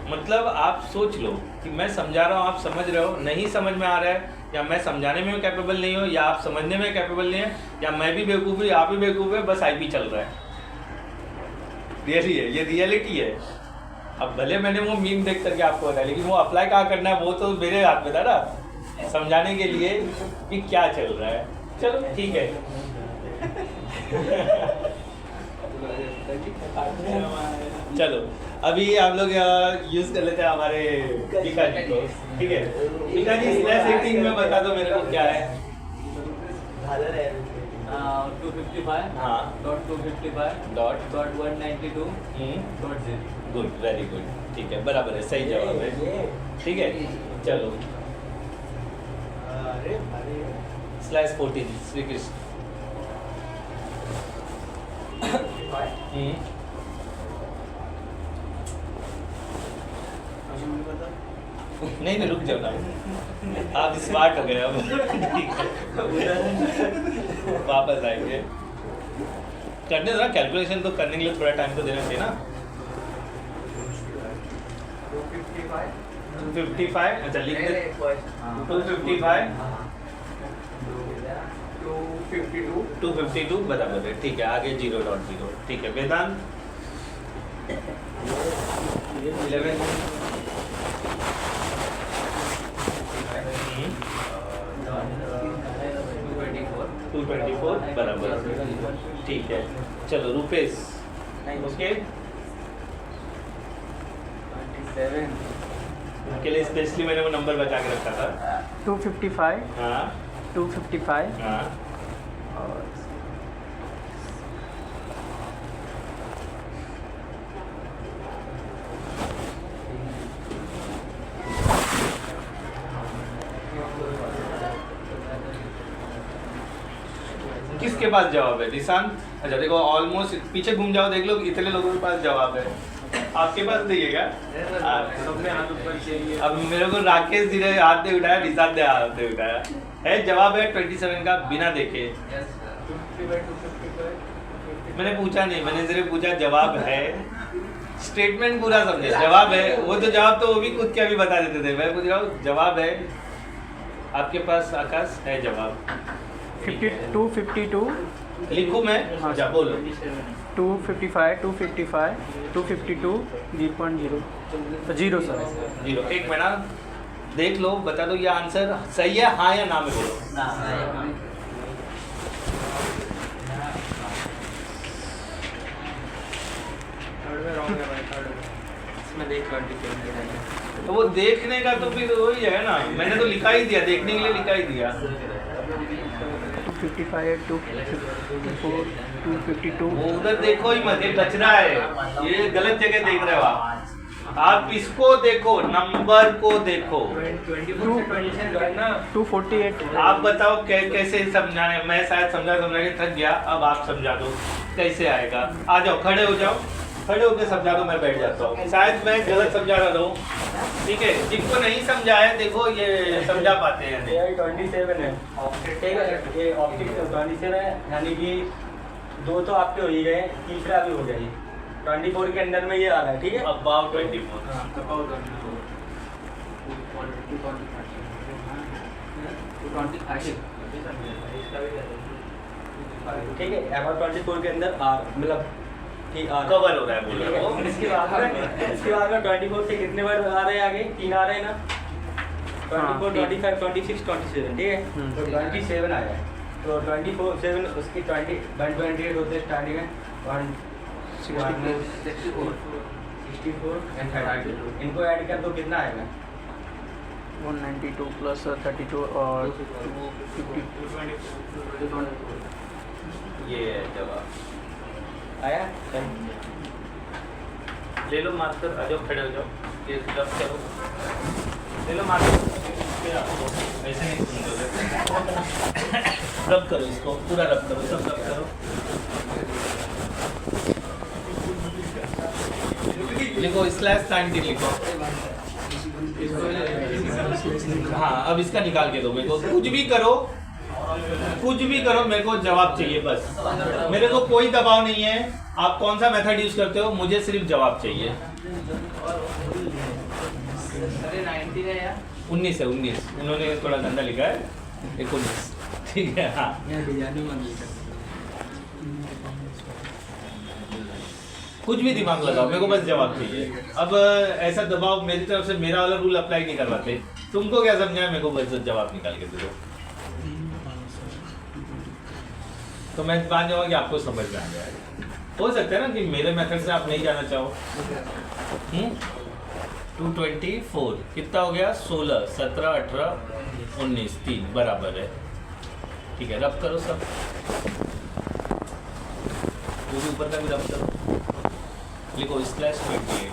मतलब आप सोच लो कि मैं समझा रहा हूँ, आप समझ रहे हो, नहीं समझ में आ रहा है, या मैं समझाने में कैपेबल नहीं हूँ, या आप समझने में कैपेबल नहीं है, या मैं भी बेवकूफ़ हूँ, आप भी बेवकूफ़ है, बस आईपी चल रहा है। रियली है, ये रियलिटी है। अब भले मैंने वो मीम देख करके आपको बताया, लेकिन वो अप्लाई कहाँ करना है वो तो मेरे हाथ में था ना, समझाने के लिए कि क्या चल रहा है। चलो ठीक है। चलो अभी आप लोग यूज कर लेते हैं हमारे पिताजी को, ठीक है। पिताजी स्लैश रेटिंग में बता दो मेरे को क्या है। 255 हाँ dot 255 dot dot 192 dot 0। Good, very good, ठीक है, बराबर है, सही जवाब है, ठीक है। चलो स्लैश 14 श्री कृष्ण। नहीं रुक जाओ ना, आप स्मार्ट हो गए अब। ठीक है, वापस आएंगे। करने दो ना कैलकुलेशन, तो करने के लिए थोड़ा टाइम तो देना चाहिए ना। 255, अच्छा लिख दे। 255 252 बराबर है, ठीक है। आगे 0.0, ठीक है। वेदांत 11 224 बराबर, ठीक है। चलो रुपेश, ओके, उनके लिए स्पेशली मैंने वो नंबर बचा के रखा था। 255 हाँ 255 हाँ और किसके पास जवाब है? निशांत, अच्छा देखो ऑलमोस्ट पीछे घूम जाओ, देख लो इतने लोगों के पास जवाब है, आपके पास नहीं है क्या? सबने हाथ ऊपर चाहिए। अब मेरे को राकेश जी ने हाथ नहीं उठाया, निशांत ने हाथ नहीं उठाया है। जवाब है 27 का, बिना देखे। मैंने पूछा नहीं, मैंने सिर्फ पूछा जवाब है, स्टेटमेंट पूरा समझे। जवाब है वो तो, जवाब तो वो भी खुद क्या भी बता देते थे। मैं पूछ रहा हूँ जवाब है आपके पास, आकाश है जवाब। 252 लिखूं मैं? अच्छा बोलो। 255 255 252 0.0 0 सर 0। एक मिनट देख लो, बता दो ये आंसर सही है, हाँ या ना में बोलो। तो वो देखने का तो फिर वही है ना, मैंने तो लिखा ही दिया, देखने के लिए लिखा ही दिया। 255 254 252 वो उधर देखो ही मत, ये कचरा है, ये गलत जगह देख रहे हो आप इसको देखो, नंबर को देखो। 248 आप बताओ कैसे समझाने, मैं शायद समझा के थक गया, अब आप समझा दो कैसे आएगा। आ जाओ, खड़े हो जाओ, खड़े होकर समझा दो, मैं बैठ जाता हूँ, शायद मैं गलत समझा रहा हूँ। ठीक है, जिनको नहीं समझाया देखो ये समझा पाते हैं। 27 है ठीक है, ये ऑप्टिक 27 है, यानी कि 2 तो आपके हो ही गए, तीसरा भी हो जाएगी। 24 के अंदर में ये आ रहा है, ठीक है। अबाउट 24 ठीक है, अबाउट 24 के अंदर आर मतलब ठीक आ कवर हो रहा है, बोल रहे हो। इसके बाद में 24 से कितने वर्ड आ रहे हैं आगे? 3 आ रहे हैं ना, 24 25 26 27, ठीक है। तो 27 आया, तो 24 7 उसकी 128 होते हैं स्टार्टिंग में, 64 एंड 32, इनको ऐड कर दो, कितना आएगा? 192 प्लस 32 और 50 ये है जवाब। आया? ले लो मार्कर, आ जाओ, खड़े हो जाओ, ये रब करो, ले लो मार्कर, ऐसे नहीं सुनोगे। रब करो इसको, पूरा रब करो, सब रब करो। लिखो /19 लिखो। हाँ, अब इसका निकाल के दो मेरे को, कुछ भी करो मेरे को जवाब चाहिए बस। मेरे को कोई दबाव नहीं है, आप कौन सा मेथड यूज करते हो, मुझे सिर्फ जवाब चाहिए। अरे 19 है यार। 19 है 19, उन्होंने थोड़ा गंदा लिखा है 19, ठीक है हाँ। कुछ भी दिमाग लगाओ, मेरे को बस जवाब चाहिए। अब ऐसा दबाव मेरी तरफ से, मेरा वाला रूल अप्लाई नहीं करवाते, तुमको क्या समझा है, मेरे को बस जवाब निकाल के दे दो, तो मैं मान जाऊंगा कि आपको समझ में आ जाएगा। हो सकता है ना कि मेरे मेथड से आप नहीं जाना चाहो। 224 कितना हो गया, 16 17 18 19 3 बराबर है, ठीक है। रब करो सब, वो भी ऊपर का भी रब करो, लिखो /28।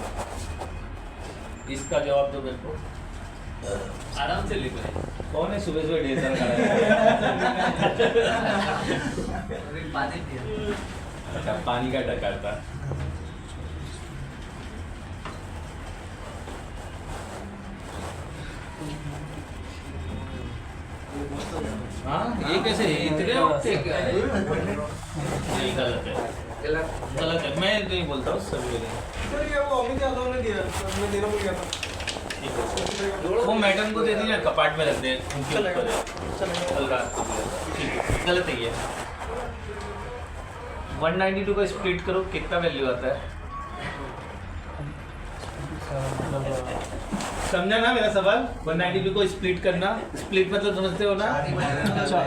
इसका जवाब दो मेरे को, आराम से लिख रहे। कौन है सुबह सुबह ढेर सारा अभी पानी पिया। अच्छा पानी का डकार था। हाँ ये कैसे इतने वक्त नहीं, गलत है, गलत है, मैं नहीं बोलता हूँ सभी सर ये वो अमित यादव ने दिया, मैं देना भूल गया था। वो मैडम को दे दीजिए, कपाट में रख दे, उनके ऊपर है, हल्का ठीक है, गलत है ये। 192 को स्प्लिट करो, कितना वैल्यू आता है, समझा ना मेरा सवाल। 192 को स्प्लिट करना, स्प्लिट मतलब समझते हो ना।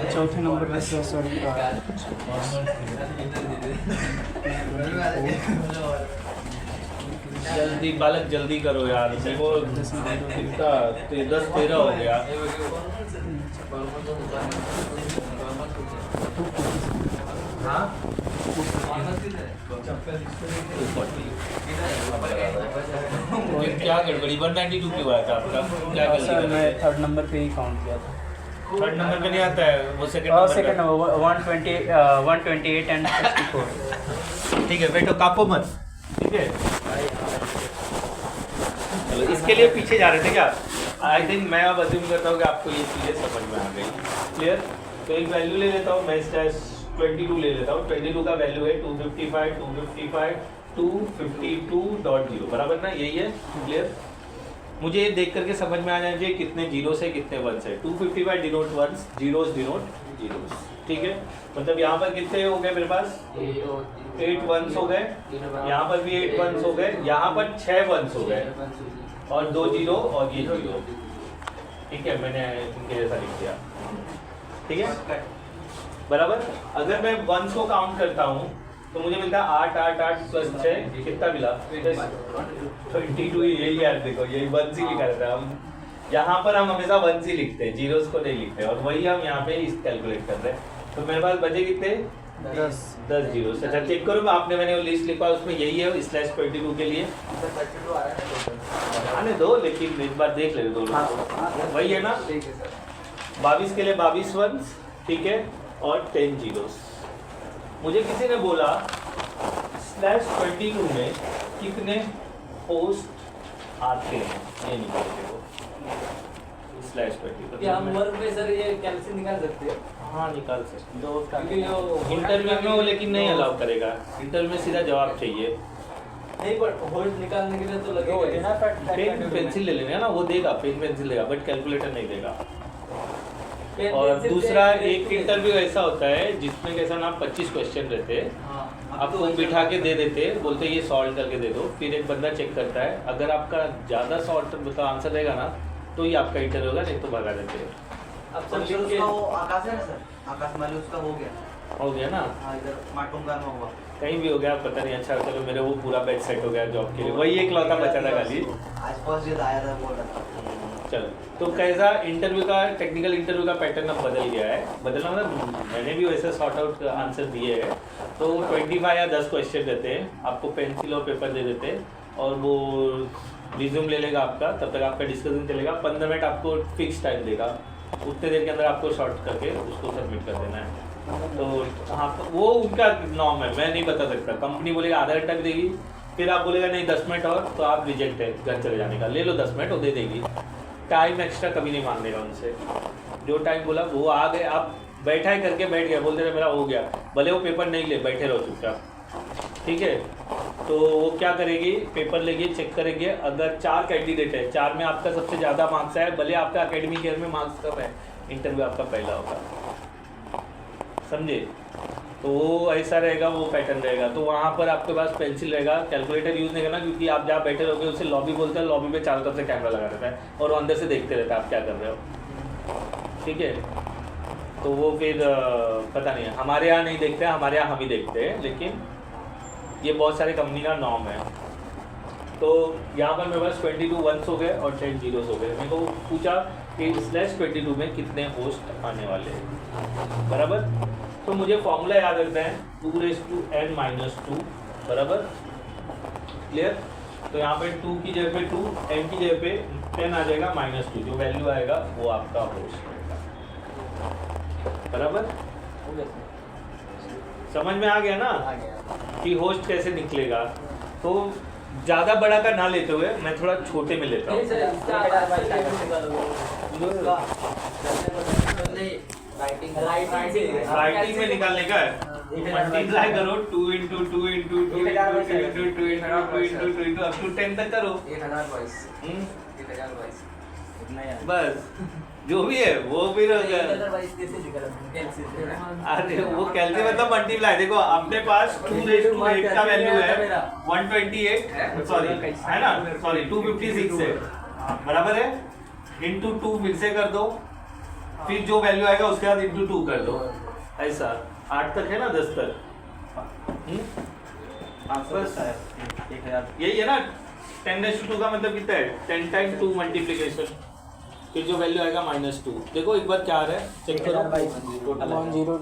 चौथे नंबर पे सॉरी जल्दी बालक जल्दी करो यार, देखो कितना 10 13 हो गया। हाँ 240 क्या गड़बड़ी, 192 क्यों आया था आपका, क्या गलती सर कर मैं रहे थे? थर्ड नंबर पे ही काउंट किया था। थर्ड नंबर पे नहीं आता है वो, सेकंड नंबर 128 एंड 64। ठीक है बेटो, कापो मत, ठीक है। चलो इसके लिए पीछे जा रहे थे क्या, आई थिंक मैं अब अज्यूम करता हूँ कि आपको ये चीज़ें समझ में आ गई, क्लियर। तो एक वैल्यू ले लेता हूँ मैं, 22 ले लेता हूँ, 22 का वैल्यू है 252 बराबर ना, यही है, क्लियर। मुझे ये देख करके समझ में आ जाना चाहिए कितने जीरो है कितने वंस है। 255 denote ones, zeros denote zeros, ठीक है। मतलब यहाँ पर कितने हो गए मेरे पास, 8 वंस हो गए, यहाँ पर भी 8 वंस हो गए, यहाँ पर 6 वंस हो गए और 2 जीरो और ये जीरो, ठीक है। मैंने इनके जैसा लिख दिया, ठीक है बराबर। अगर मैं वंस को काउंट करता हूँ तो मुझे मिलता है 8 8 8 प्लस 6 कितना मिला, 22। यही यार देखो, यही वंस ही लिखा रहता है। हम यहाँ पर हम हमेशा वंस ही लिखते हैं, जीरोस को नहीं लिखते, और वही हम यहाँ पे इस कैलकुलेट कर रहे हैं। तो मेरे पास बचे कितने, 10 जीरो। अच्छा चेक करो, आपने मैंने वो लिस्ट लिखा उसमें यही है /22 के लिए, आने दो, लेकिन एक बार देख ले दो, वही है ना। 22 के लिए 22 वंस, ठीक है, और 10 जीरोस। मुझे किसी ने बोला /22 में कितने पोस्ट आते हैं, ये निकाल वो /22। क्या हम वर्क में सर ये कैलकुलेशन निकाल सकते हैं? हाँ निकाल सकते दो क्योंकि जो इंटरव्यू में वो, लेकिन नहीं अलाउ करेगा, इंटरव्यू में सीधा जवाब चाहिए। नहीं पर होल्ड निकालने के लिए तो लगेगा पेन पेंसिल ले लेना ना, वो देगा, पेन पेंसिल देगा, बट कैलकुलेटर नहीं देगा। पेन और पेंसिल दूसरा से- एक इंटरव्यू ऐसा होता है जिसमें कैसा ना 25 क्वेश्चन रहते हैं, हाँ, आपको बिठा के दे देते, बोलते ये सॉल्व करके दे दो, फिर एक बंदा चेक करता है, अगर आपका ज़्यादा सॉल्व मतलब आंसर रहेगा ना तो ही आपका इंटरव्यू होगा, नहीं तो भगा देते हैं। अब सर सब लिख के उसका वो आकाश है ना सर, आकाश माली उसका हो गया। हो गया ना, हाँ इधर माटुंगा में हुआ। कहीं भी हो गया पता नहीं। अच्छा चलो मेरे वो पूरा बैच सेट हो गया जॉब के लिए, वही एक लौता बचा था खाली। आज फर्स्ट डे आया था बोल रहा था। चलो तो कैसा इंटरव्यू का, टेक्निकल इंटरव्यू का पैटर्न अब बदल गया है, बदलना मतलब मैंने भी वैसे सॉर्ट आउट आंसर दिए हैं। तो 25 या 10 क्वेश्चन देते हैं, आपको पेंसिल और पेपर दे देते हैं, और वो रिज्यूम ले लेगा आपका, तब तक आपका डिस्कशन चलेगा। 15 मिनट आपको फिक्स टाइम देगा, उतने देर के अंदर आपको शॉर्ट करके उसको सबमिट कर देना है। तो हाँ वो उनका नॉर्म है, मैं नहीं बता सकता। कंपनी बोलेगा आधा घंटा भी देगी, फिर आप बोलेगा नहीं 10 मिनट और, तो आप रिजेक्ट है घर चले जाने का, ले लो 10 मिनट वो दे देगी। टाइम एक्स्ट्रा कभी नहीं मांगेगा उनसे, जो टाइम बोला वो आ गए, आप बैठा है करके बैठ गया, बोलते रहे मेरा हो गया, भले वो पेपर नहीं ले, बैठे रहो चुपचाप, ठीक है, तो वो क्या करेगी, पेपर लेगी, चेक करेंगे, अगर 4 कैंडिडेट है, 4 में आपका सबसे ज़्यादा मार्क्स है, भले आपका एकेडमिक ईयर में मार्क्स कम है, इंटरव्यू आपका पहला होगा, समझे। तो वो ऐसा रहेगा, वो पैटर्न रहेगा। तो वहाँ पर आपके पास पेंसिल रहेगा, कैलकुलेटर यूज़ नहीं करना, क्योंकि आप जहाँ बैठे रहोगे उसे लॉबी बोलते हैं, लॉबी में चारों तरफ से कैमरा लगा रहता है और वो अंदर से देखते रहता है आप क्या कर रहे हो, ठीक है। तो वो फिर पता नहीं है, हमारे यहाँ नहीं देखते हैं, हमारे यहाँ हम ही देखते हैं, लेकिन ये बहुत सारे कंपनी का नॉर्म है। तो यहाँ पर मेरे पास 22 वंस हो गए और 10 जीरोस हो गए। मेरे को पूछा कि /22 में कितने होस्ट आने वाले हैं, बराबर। तो मुझे फॉर्मूला याद रखना है 2n-2 बराबर, क्लियर। तो यहाँ पे 2 की जगह पे 2, n की जगह पे 10 आ जाएगा -2, जो वैल्यू आएगा वो आपका होस्ट रहेगा, बराबर। समझ में आ गया ना कि होस्ट कैसे निकलेगा। तो ज़्यादा बड़ा का ना लेते हुए मैं थोड़ा छोटे में लेता हूँ। राइटिंग में निकालने का है, मल्टीप्लाई करो 2 × 2 × 2 × 2 × 2 × 2 up to 10 तक करो, 1022 बस जो भी है वो फिर हो गया। अरे वो कैलसी मतलब मल्टीप्लाई, देखो अपने पास 2/8 का वैल्यू है 128, सॉरी है ना, सॉरी 256 है, बराबर है, इंटू 2 फिर से कर दो, फिर जो वैल्यू आएगा उसके बाद इंटू 2 कर दो, ऐसा 8 तक है ना, 10 तक, बस यही है ना। 10/2 का मतलब कितना है, 10 × 2 मल्टीप्लिकेशन, फिर जो वैल्यू आएगा -2। देखो एक बार क्या आ रहा है, चेक करो, 1000।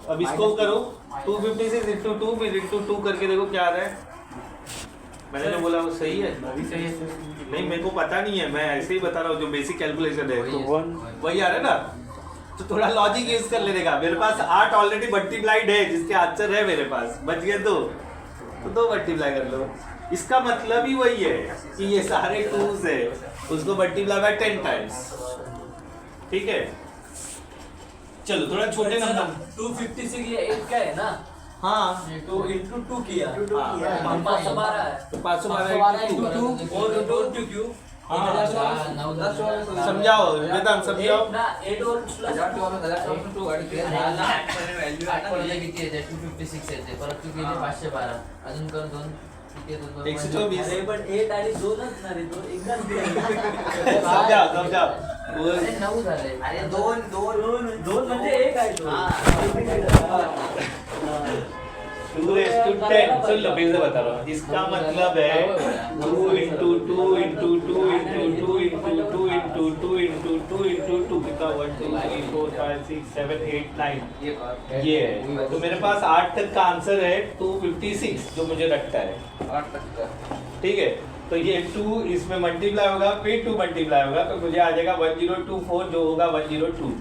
अब इसको करो 256 × 2 फिर × 2 करके देखो क्या आ रहा है। मैंने जो बोला वो सही है, नहीं मेरे को पता नहीं है, मैं ऐसे ही बता रहा हूँ जो बेसिक कैलकुलेशन है, तो वही आ रहा है ना। तो थोड़ा लॉजिक यूज कर लेने का, मेरे पास 8 ऑलरेडी मल्टीप्लाइड है, जिसके आंसर है मेरे पास, बच गए तो 2 मल्टीप्लाई कर लो। इसका मतलब ही वही है कि ये सारे 2s है, उसको मल्टीप्लाई बाय 10 टाइम्स, ठीक है। चलो थोड़ा छोटे नंबर, 256 ये 8 का है ना, हाँ तो इंटू 2 किया, हाँ, 512 है, तो 512 इंटू 2 और 2 क्यों, समझाओ वेदांत, समझाओ। 8 और प्लस 256 येते, परत तू गेले 512, अजून कर 2 124 पण 8 आणि 2च ना रे, तो एकदाच समजाओ समजाओ, 9 झाले, अरे 2 म्हणजे 1 आहे तो, 2/10। सुन लो फिर से बता रहा हूँ, इसका मतलब है 2 × 2 × 2 × 2 × 2 × 2 × 2 × 2 × 2 × 2 कितना, 1 2 3 4 5 6 7 8 9, ये है। तो मेरे पास 8 तक का आंसर है 256, जो मुझे रखता है, 8 तक का, ठीक है। तो ये 2 इसमें मल्टीप्लाई होगा, फिर 2 मल्टीप्लाई होगा, तो मुझे आ जाएगा 1024, जो होगा 1022,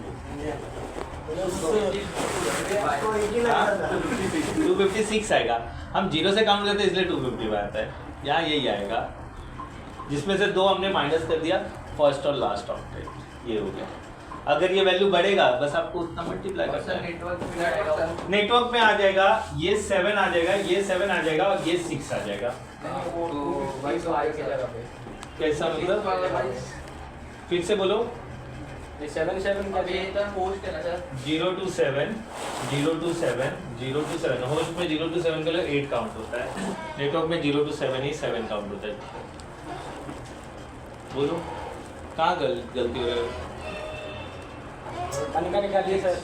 256 आएगा। हम 0 से काउंट करते हैं इसलिए 250 आता है, यहाँ यही आएगा, जिसमें से 2 हमने माइनस कर दिया, फर्स्ट और लास्ट ऑक्टेट, ये हो गया। अगर ये वैल्यू बढ़ेगा बस आपको उतना मल्टीप्लाई करना है, नेटवर्क में आ जाएगा, ये 7 आ जाएगा, ये 7 आ जाएगा और ये 6 आ जाएगा। कैसा मतलब, फिर से बोलो, 7 का अभी ये तो पोस्ट है ना sir, 0 to 7 0 to 7 0 to 7, host में 0 to 7 के लिए 8 काउंट होता है, नेटवर्क में 0 to 7 ही 7 काउंट होता है। बोलो कहाँ गलती हो रही है? निकालिए सर,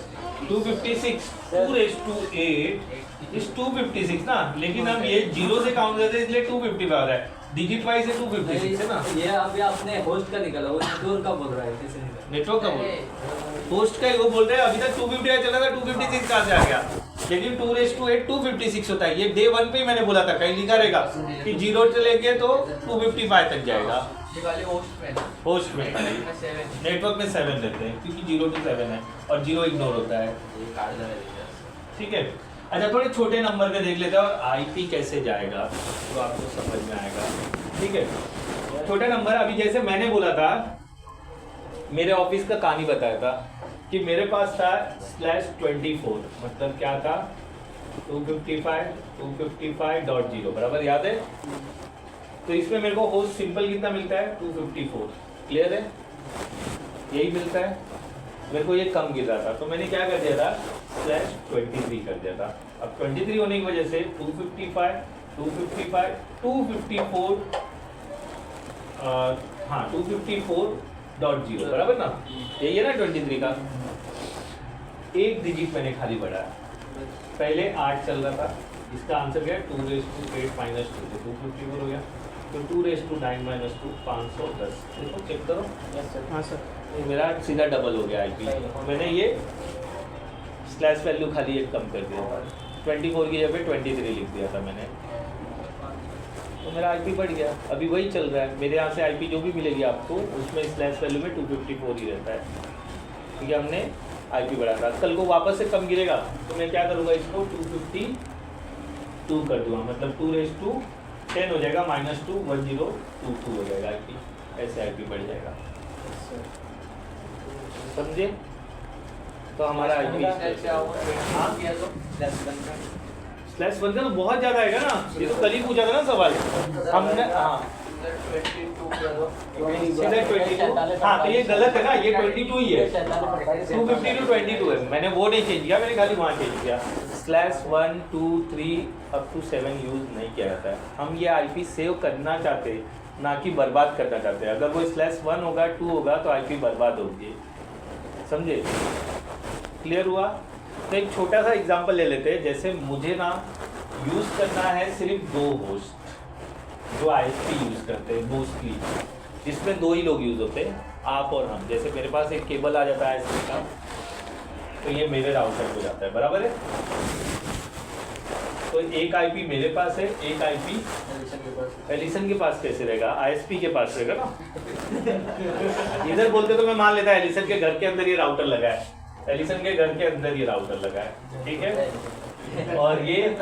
256 2/8 इस 256 ना, लेकिन हम ये 0 से काउंट करते हैं इसलिए 250 आ रहा है, डिजिट वाइज है 256 है ना। ये अभी आपने होस्ट का निकाला, वो नेटवर्क का बोल रहा है, कैसे निकाला, नेटवर्क का बोल, होस्ट का ही वो बोल रहे हैं, अभी तक 250 चला था, 256 कहाँ से आ गया, लेकिन 2/8 256 होता है। ये डे 1 पे ही मैंने बोला था, कहीं लिखा रहेगा कि 0 से लेके तो 255 तक जाएगा, ये वाले होस्ट में ना, होस्ट में। 7 नेटवर्क में 7 देते हैं क्योंकि 0 to 7 है और 0 इग्नोर होता है, ये कार्ड लगा देता है, ठीक है। अच्छा थोड़े छोटे नंबर पे देख लेते हैं और आईपी कैसे जाएगा तो आपको समझ में आएगा, ठीक है। छोटा नंबर, अभी जैसे मैंने बोला था, मेरे ऑफिस का कहानी बताया था कि मेरे पास था /24, मतलब क्या था, 255.0 बराबर, याद है? तो इसमें मेरे को होस्ट सिंपल कितना मिलता है? 254। क्लियर है? यही मिलता है। मेरे को ये कम गिर रहा था तो मैंने क्या कर दिया था, /23 कर दिया था। अब 23 होने की वजह से 254 हाँ 254.0 बराबर ना, यही है ना 23 का। एक डिजिट मैंने खाली बढ़ाया, पहले 8 चल रहा था, इसका आंसर क्या है 2 raised to 8 minus 2 तो 254 हो गया। तो 2 raised to 9 minus 2 510। देखो चेक करो, हाँ सर। ये मेरा सीधा डबल हो गया आईपी। मैंने ये स्लैश वैल्यू खाली एक कम कर दिया था, 24 की जगह 23 लिख दिया था मैंने, तो मेरा आईपी बढ़ गया। अभी वही चल रहा है मेरे यहाँ से आईपी जो भी मिलेगी आपको उसमें स्लैश वैल्यू में 254 ही रहता है, क्योंकि हमने आईपी बढ़ा था। कल को वापस से कम गिरेगा तो मैं क्या करूँगा, इसको 252 कर दूँगा, मतलब 2 raised to 10 हो जाएगा, -2 1022 हो जाएगा आईपी, ऐसे आईपी बढ़ जाएगा। समझे? तो हमारा आईपी स्लैश वन का तो बहुत ज़्यादा आएगा ना, ये तो कल ही पूछा था ना सवाल हमने। हाँ सीधे 22, हाँ तो ये गलत है ना, ये 22 ही है, 250 to 22 है। मैंने वो नहीं चेंज किया, मैंने खाली वहाँ चेंज किया। /1 2 3 up to 7 यूज़ नहीं किया जाता है। हम ये आईपी सेव करना चाहते हैं, ना कि बर्बाद करना चाहते हैं। अगर वो /1 होगा 2 होगा तो आईपी बर्बाद होगी, समझे? क्लियर हुआ? तो एक छोटा सा एग्जांपल ले लेते हैं। जैसे मुझे ना यूज़ करना है सिर्फ 2 होस्ट जो आईएसपी यूज़ करते हैं मोस्टली, जिसमें 2 ही लोग यूज़ होते हैं, आप और हम। जैसे मेरे पास एक केबल आ जाता है आईएसपी का, तो ये मेरे राउटर हो जाता है, बराबर है? तो एक आईपी मेरे पास है, एक आईपी एलिसन के पास कैसे रहेगा? आईएसपी के पास रहेगा ना। इधर बोलते तो मैं मान लेता है एलिसन के घर के अंदर ये राउटर लगा है, एलिसन के घर के अंदर ये राउटर लगा है, ठीक है? और ये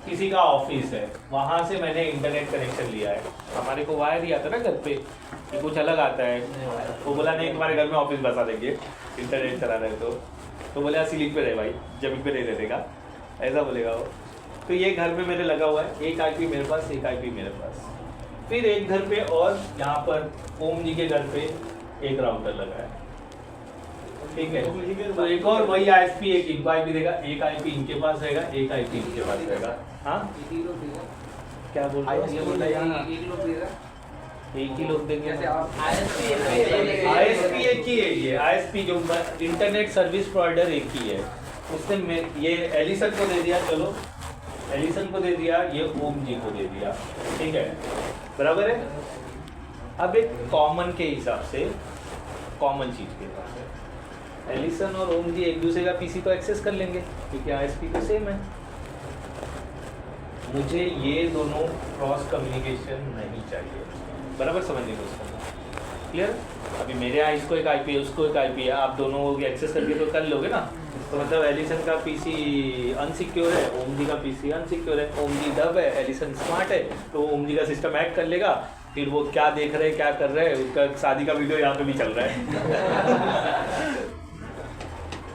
किसी का ऑफिस है, वहाँ से मैंने इंटरनेट कनेक्शन लिया है। हमारे को वायर ही आता है ना घर पे, ये कुछ अलग आता है। वो बोला नहीं तुम्हारे घर में ऑफिस बसा देंगे इंटरनेट चला रहे तो बोला सीलिंग पे रहे भाई, जमीन पे नहीं रहेगा, ऐसा बोलेगा वो। तो ये घर में मेरे लगा हुआ है, एक आईपी मेरे पास, एक आईपी मेरे पास। फिर एक घर पे और यहाँ पर ओम जी के घर पे एक राउटर लगा है, ठीक है? तो एक और वही आईएसपी एक इनको आईपी देगा, एक आईपी इनके पास रहेगा, एक आईपी इनके पास रहेगा। हाँ क्या बोल रहे हो? एक ही लोग देंगे, आईएसपी एक ही है। ये आईएसपी जो इंटरनेट सर्विस प्रोवाइडर एक ही है। उसने ये एलिसन को दे दिया, चलो एलिसन को दे दिया, ये ओम जी को दे दिया, ठीक है? बराबर है? अब एक कॉमन के हिसाब से कॉमन चीज के पास है, एलिसन और ओम जी एक दूसरे का पीसी तो एक्सेस कर लेंगे क्योंकि आईएसपी तो सेम है। मुझे ये दोनों क्रॉस कम्युनिकेशन नहीं चाहिए, बराबर समझने की कोशिश करना। क्लियर? अभी मेरे यहाँ इसको एक आईपी है, उसको एक आईपी है, आप दोनों एक्सेस करके तो कर लोगे ना। तो मतलब एलिसन का पीसी अनसिक्योर है, ओम जी का पीसी अनसिक्योर है। ओम जी डब है, एलिसन स्मार्ट है, तो ओम जी का सिस्टम हैक कर लेगा। फिर वो क्या देख रहे हैं, क्या कर रहे हैं, उसका शादी का वीडियो यहाँ पे भी चल रहा है।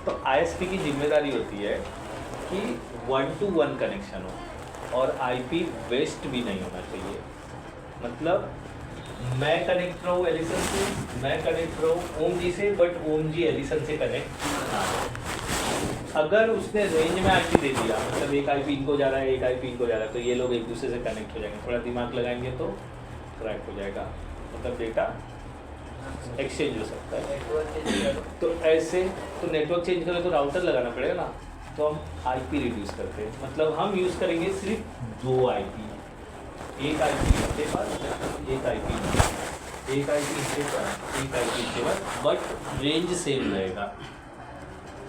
तो आईएसपी की जिम्मेदारी होती है कि 1-to-1 कनेक्शन हो और आईपी वेस्ट भी नहीं होना चाहिए। मतलब मैं कनेक्ट रहूँ एलिसन से, मैं कनेक्ट रहूँ ओम जी से, बट ओम जी एलिसन से कनेक्ट ना हो। अगर उसने रेंज में आईपी दे दिया, मतलब एक आईपी इनको जा रहा है, एक आईपी इनको जा रहा है, तो ये लोग एक दूसरे से कनेक्ट हो जाएंगे। थोड़ा दिमाग लगाएंगे तो क्रैक हो जाएगा, मतलब डेटा एक्सचेंज हो सकता है। तो ऐसे तो नेटवर्क चेंज करें तो राउटर लगाना पड़ेगा ना, तो हम आईपी रिड्यूस करते हैं। मतलब हम यूज़ करेंगे सिर्फ 2 आईपी, एक आईपी इसके पास, एक आईपी इसके पास, एक आईपी इसके पास, बट रेंज सेम रहेगा।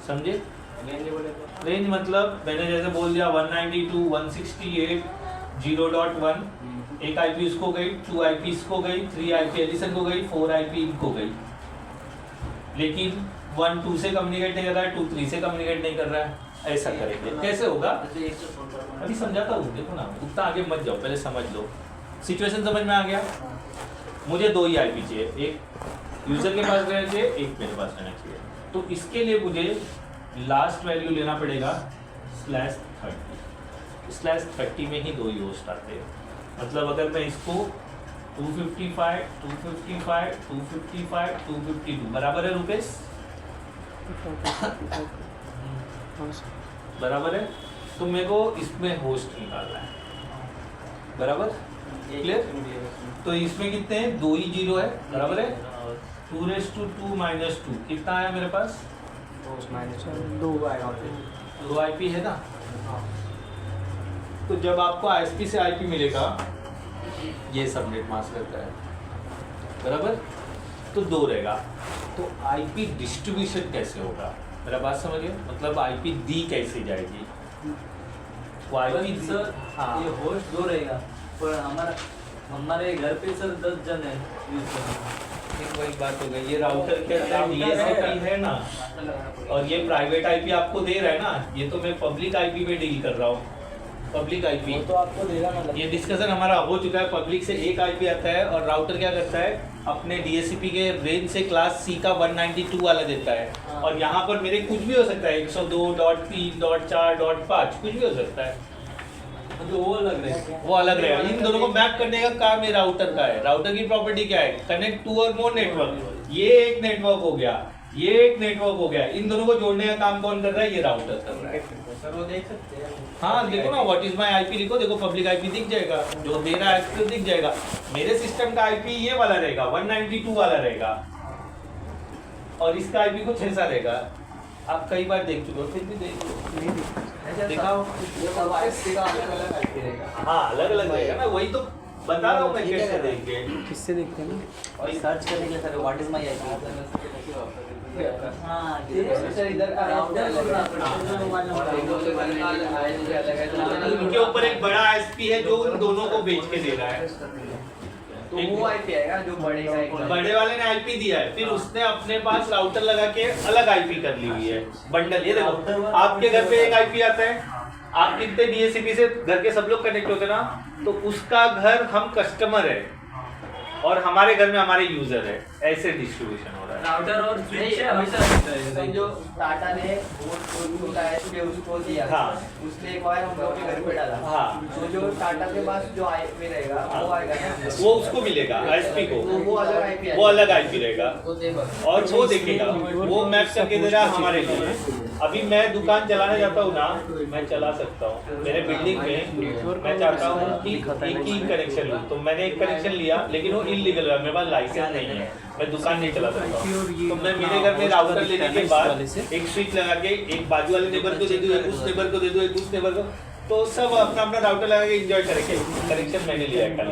समझे? रेंज मतलब मैंने जैसे बोल दिया 192.168.0.1, एक आईपी उसको गई, 2 आईपी इसको गई, 3 आईपी एलिसन को गई, 4 आईपी इनको गई। लेकिन 1 2 से कम्युनिकेट नहीं कर रहा है, 2 3 से कम्युनिकेट नहीं कर रहा है। ऐसा करेंगे, कैसे होगा अभी समझाता हूँ। देखो ना, उतना आगे मत जाओ, पहले समझ लो। सिचुएशन समझ में आ गया? मुझे 2 ही आईपी चाहिए, एक यूजर के पास रहना चाहिए, एक मेरे पास रहना चाहिए। तो इसके लिए मुझे लास्ट वैल्यू लेना पड़ेगा 30 में ही 2 ही होस्ट आते हैं। मतलब अगर मैं इसको 255, 255, 255, 252 बराबर है रुपेश? बराबर है। तो मेरे को इसमें होस्ट निकालना है, बराबर क्लियर? तो इसमें कितने हैं? 2 ही 0 है, बराबर है। 2⁻² - 2 कितना आया मेरे पास? 2 आएगा। 2 IP है ना। तो जब आपको ISP से IP मिलेगा, ये सबनेट मास्क रहता है, बराबर, तो 2 रहेगा। तो IP डिस्ट्रीब्यूशन कैसे होगा? मेरा बात समझिए, मतलब IP दी कैसे जाएगी? वो IP सर हाँ ये होस्ट 2 रहेगा, पर हमारे घर पे सर 10 जन है यूज करने। वही बात हो गई। ये राउटर क्या है? DSCP है ना, और ये प्राइवेट IP आपको दे रहा है ना। ये तो मैं पब्लिक IP पे डील कर रहा हूँ, पब्लिक IP। तो आपको देगा ना। ये डिस्कशन हमारा हो चुका है। पब्लिक से एक IP आता है और राउटर क्या करता है, अपने DSCP के रेंज से क्लास C का 192 वाला देता है। और यहाँ पर मेरे कुछ भी हो सकता है, 102.3.4.5 कुछ भी हो सकता है, तो वो अलग रहेगा। वो अलग रहेगा। इन दोनों को मैप करने का काम ये राउटर का है। राउटर की प्रॉपर्टी क्या है? कनेक्ट 2 और मोर नेटवर्क। ये एक नेटवर्क हो गया, ये एक नेटवर्क हो गया। इन दोनों को जोड़ने का काम कौन कर रहा है? ये राउटर कर रहा है। सर वो देख सकते हैं। हाँ देखो ना, व्हाट इज माय IP लिखो, देखो पब्लिक IP दिख जाएगा, जो दे रहा है तो दिख जाएगा। मेरे सिस्टम का IP ये वाला रहेगा, 192 वाला रहेगा, और इसका IP कुछ ऐसा रहेगा। आप कई बार देख चुके हो, फिर भी देख लो, दिखाओ। ये सब ISP का अलग-अलग IP रहेगा। हाँ अलग अलग रहेगा ना, वही तो बता रहा हूँ मैं कैसे देख के। किससे देखते हैं ना? और सर्च करने के लिए sir what is my IP। हां ये सर इधर का राउटर उनके ऊपर एक बड़ा ISP है जो उन दोनों को बेच के दे रहा है। तो वो IP आएगा जो बड़े का एक बड़े वाले ने IP दिया है, फिर उसने अपने पास राउटर लगा के अलग IP कर ली हुई है, बंडल। ये देखो, आपके घर पे एक IP आता है, आप कितने DSCP से घर के सब लोग कनेक्ट होते हैं ना, तो उसका घर हम कस्टमर है और हमारे घर में हमारे यूजर है, ऐसे डिस्ट्रीब्यूशन हो रहा है। राउटर और स्विच है हमेशा समझो टाटा ने वो उनका ISP उसको दिया, हाँ। उसने एक वायर हम लोग के घर पे डाला। हाँ। तो जो टाटा के पास जो ISP रहेगा वो आएगा ना, वो उसको मिलेगा ISP को, तो वो अलग IP वो अलग IP रहेगा और वो देखेगा, वो मैप करके दे रहा है हमारे लिए। अभी मैं दुकान चलाने जाता हूँ ना, मैं चला सकता हूँ मेरे बिल्डिंग में, मैं चाहता हूँ कि एक ही कनेक्शन लूँ, तो मैंने एक कनेक्शन लिया, लेकिन वो इलीगल है, मेरे पास लाइसेंस नहीं है, मैं दुकान नहीं चला सकता हूँ। तो मैं मेरे घर में राउटर लेने के बाद एक स्विच लगा के एक बाजू वाले नेबर को दे दूँ, एक उस नेबर को दे दूँ, एक उस नेबर को, तो सब अपना अपना राउटर लगा के एंजॉय करेंगे। कनेक्शन मैंने लिया है कल,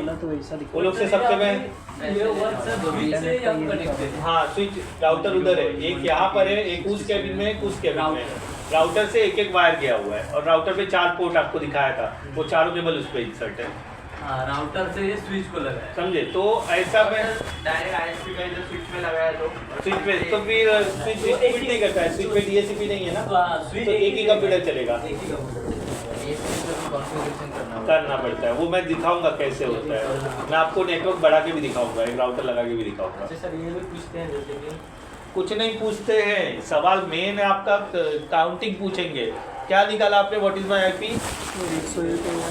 वो लोग से सबसे मैं ये वर्क सर स्विच से हम कनेक्टेड। हाँ स्विच राउटर उधर है, एक यहाँ पर है, एक उस केबिन में, एक उस केबिन में। राउटर से एक एक वायर गया हुआ है और राउटर पे 4 पोर्ट आपको दिखाया था, वो चारों केबल उस पे इंसर्ट है। हाँ राउटर से ये स्विच को लगाया। समझे? तो ऐसा मैं डायरेक्ट ISP का जो स्विच में लगाया तो स्विच पे, तो फिर स्विच डिस्ट्रीब्यूट नहीं करता है, स्विच पे DSCP नहीं है ना, तो एक ही कंप्यूटर चलेगा, करना पड़ता है। वो मैं दिखाऊंगा कैसे होता है, मैं आपको नेटवर्क बढ़ा के भी दिखाऊंगा, एक राउटर लगा के भी दिखाऊंगा। सर ये भी पूछते हैं जैसे कि कुछ नहीं पूछते हैं, सवाल मेन है आपका, काउंटिंग पूछेंगे। क्या निकाला आपने? What is my IP?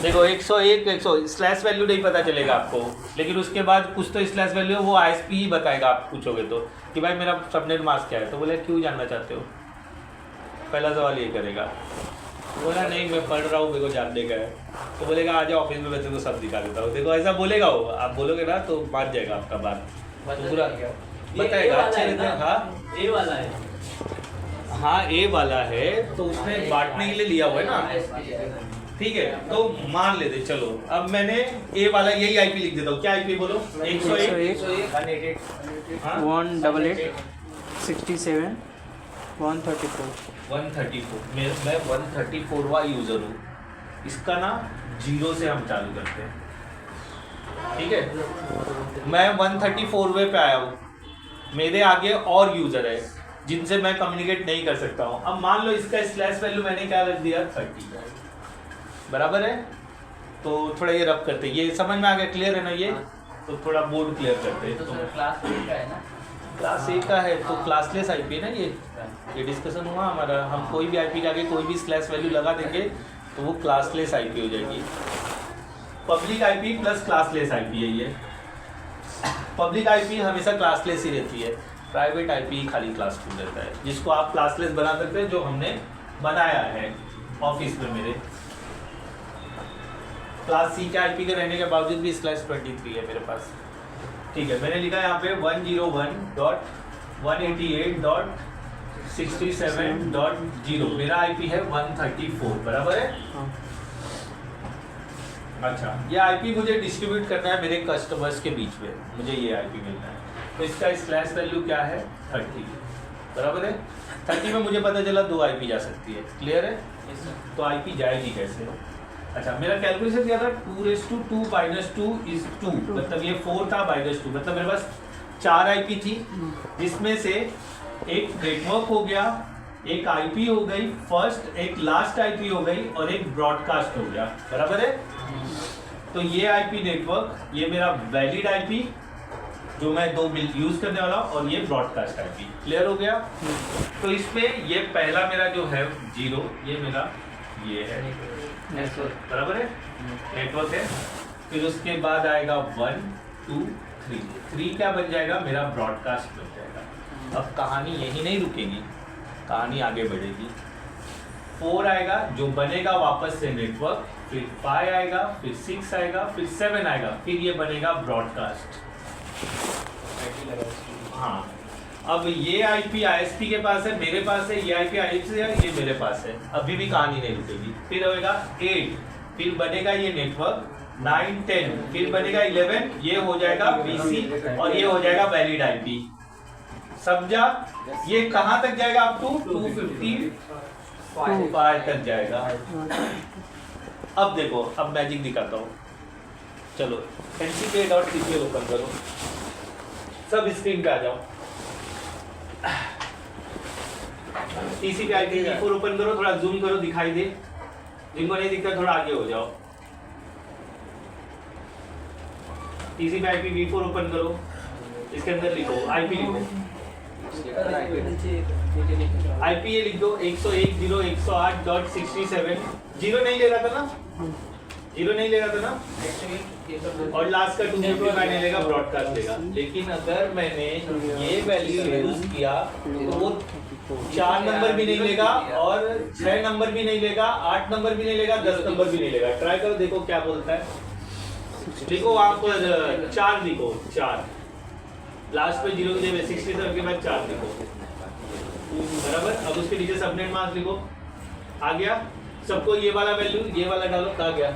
देखो 101 स्लैश वैल्यू नहीं पता चलेगा आपको, लेकिन उसके बाद कुछ तो स्लैश वैल्यू है, वो ISP ही बताएगा। आप पूछोगे तो कि भाई मेरा सबनेट मास्क क्या है, तो बोले क्यों जानना चाहते हो, पहला सवाल ये करेगा। बोला नहीं मैं पढ़ रहा हूँ, मेरे को जानने का है, तो बोलेगा आ जाओ ऑफिस में, मैं तेरे को सब दिखा देता हूँ। देखो ऐसा बोलेगा वो, आप बोलोगे ना तो मान जाएगा आपका बात, तो पूरा बताएगा अच्छे रहते हैं। हाँ ए वाला है। हाँ ए वाला है, तो उसने बांटने के लिए लिया हुआ है ना, ठीक है, तो मान लेते चलो। अब मैंने ए वाला यही IP लिख देता हूँ। क्या IP बोलो? 101 188 67 134 134। मैं 134वां यूजर हूँ। इसका ना 0 से हम चालू करते हैं, ठीक है। मैं 134वें पे आया हूँ, मेरे आगे और यूजर है जिनसे मैं कम्युनिकेट नहीं कर सकता हूँ। अब मान लो इसका स्लैश वैल्यू मैंने क्या रख दिया, 30, बराबर है। तो थोड़ा ये रब करते हैं, ये समझ में आ गया, क्लियर है ना ये? तो थोड़ा बोर्ड क्लियर करते हैं। तो सर क्लास A का है ना? क्लास A का है तो क्लासलेस IP है ना ये डिस्कशन हुआ हमारा। हम कोई भी IP के आगे कोई भी स्लैश वैल्यू लगा देंगे तो वो क्लासलेस आईपी हो जाएगी। Public IP plus classless IP है ये। पब्लिक आईपी हमेशा क्लासलेस ही रहती है, प्राइवेट आईपी खाली क्लास 2 रहता है, जिसको आप क्लासलेस बना सकते हैं, जो हमने बनाया है ऑफिस में मेरे। क्लास सी के आईपी के रहने के बावजूद भी /23 है मेरे पास। ठीक है, मैंने लिखा यहाँ पे 101.188.67.0 मेरा आईपी है 134, बराबर है। अच्छा, ये आईपी मुझे डिस्ट्रीब्यूट करना है मेरे कस्टमर्स के बीच में, मुझे ये आईपी मिलना है, तो इसका स्लैश वैल्यू क्या है 30, बराबर है। 30 में मुझे पता चला 2 आईपी जा सकती है, क्लियर है। तो आईपी जाएगी कैसे? अच्छा, मेरा कैलकुलेशन क्या था, 2:2 - 2 is 2, मतलब ये 4 था -2, मतलब मेरे पास 4 आईपी थी, जिसमें से एक नेटवर्क हो गया, एक आईपी हो गई फर्स्ट, एक लास्ट आईपी हो गई और एक ब्रॉडकास्ट हो गया, बराबर है। तो ये आईपी नेटवर्क, ये मेरा वैलिड आईपी जो मैं 2 यूज करने वाला हूँ, और ये ब्रॉडकास्ट आईपी, क्लियर हो गया। तो इसमें ये पहला मेरा जो है 0, ये मेरा ये है बराबर है, नेटवर्क है। फिर उसके बाद आएगा 1 2 3, 3 क्या बन जाएगा, मेरा ब्रॉडकास्ट बन जाएगा। अब कहानी यही नहीं रुकेगी, कहानी आगे बढ़ेगी। 4 आएगा जो बनेगा वापस से नेटवर्क, फिर 5 आएगा, फिर 6 आएगा, फिर 7 आएगा, फिर ये बनेगा ब्रॉडकास्ट। हाँ, अब ये आईपी आईएसपी के पास है, मेरे पास है, ये आईपी आईएसपी है, ये मेरे पास है, अभी भी कहानी नहीं रुकेगी। फिर होएगा 8, फिर बनेगा ये नेटवर्क 9 10, फिर बनेगा 11, ये हो जाएगा बीसी और ये हो जाएगा वैलिड आईपी। समझा? ये कहाँ तक जाएगा? अप टू 255 तक जाएगा। अब देखो, अब मैजिक दिखाता हूँ। चलो ncpa.tcl ओपन करो, सब स्क्रीन पे आ जाओ। TCP IP ओपन करो, थोड़ा जूम करो, दिखाई दे, जिनको नहीं दिखता थोड़ा आगे हो जाओ। TCP IP ओपन करो, इसके अंदर लिखो IP, लिखो IP, ये लिख दो 101.108.67। 0 नहीं ले रहा था ना, 0 नहीं ले रहा था ना, और लास्ट का 255 नहीं लेगा, ब्रॉडकास्ट लेगा। लेकिन अगर मैंने ये वैल्यू यूज किया तो वो 4 नंबर भी नहीं लेगा, और 6 नंबर भी नहीं लेगा, 8 नंबर भी नहीं लेगा, 10 नंबर भी नहीं लेगा। ट्राई करो, देखो क्या बोलता है। देखो वहां पर 4 लिखो, 4 लास्ट पे 0 की जगह 67 के बाद 4 लिखो, बराबर। अब उसके नीचे सबनेट मास्क लिखो, आ गया। सबको ये वाला वैल्यू, ये वाला डालो, कहा गया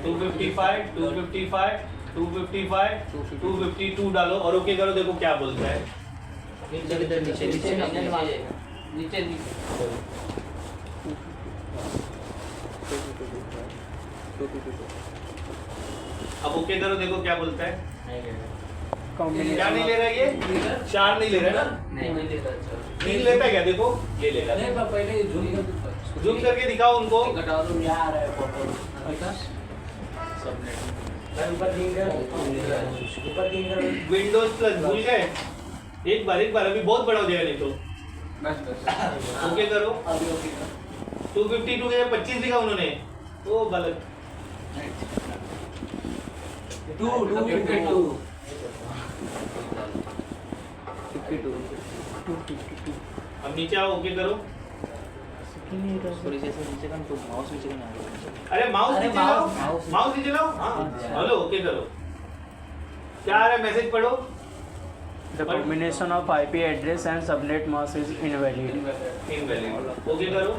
255 255 255 252 डालो और ओके करो, देखो क्या बोलता है। नीचे अब ओके करो, देखो क्या बोलता है। क्या नहीं ले रहा है ये? 4 नहीं ले रहा है ना, नहीं ले रहा। 3 लेता है क्या? देखो ये लेगा। नहीं, पहले जूम करके दिखाओ उनको। घटा दो, यहाँ आ रहा है फोटो। विंडोज प्लस भूल गए, एक बार अभी बहुत बड़ा हो जाएगा नहीं तो। ओके करो। 252 के 25 लिखा उन्होंने, वो गलत। 252 अब नीचे आओ, ओके करो। अरे माउस नीचे लाओ, माउस नीचे लाओ। हाँ हेलो, ओके करो। क्या आ रहा है, मैसेज पढ़ो। The combination of IP address and subnet mask is invalid. Okay करो।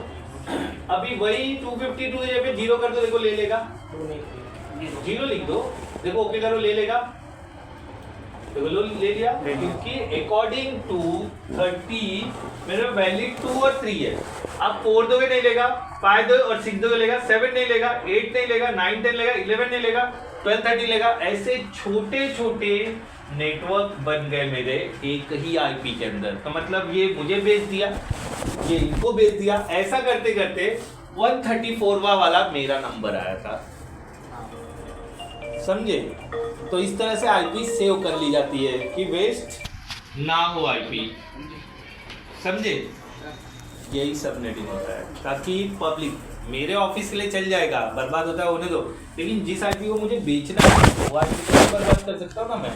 अभी वही 252 के जगह 0 कर दो, देखो ले लेगा। 0 लिख दो, देखो ओके करो, ले लेगा। देखो ले लिया, क्योंकि अकॉर्डिंग टू 30 मेरे वैलिड 2 और 3 है। आप 4 दोगे नहीं लेगा, 5 दो और 6 दोगे लेगा, 7 नहीं लेगा, 8 नहीं लेगा, 9 10 लेगा, 11 नहीं लेगा, 12 13 लेगा। ऐसे छोटे छोटे नेटवर्क बन गए मेरे एक ही आईपी के अंदर। तो मतलब ये मुझे बेच दिया, ये इनको बेच दिया, ऐसा करते करते 134वां वाला मेरा नंबर आया था। समझे? तो इस तरह से आईपी सेव कर ली जाती है कि वेस्ट ना हो आईपी। समझे? यही सबनेटिंग होता है, ताकि पब्लिक मेरे ऑफिस के लिए चल जाएगा, बर्बाद होता है होने दो, लेकिन जिस आईपी को मुझे बेचना है वो आईपी को बर्बाद कर सकता हूँ ना मैं,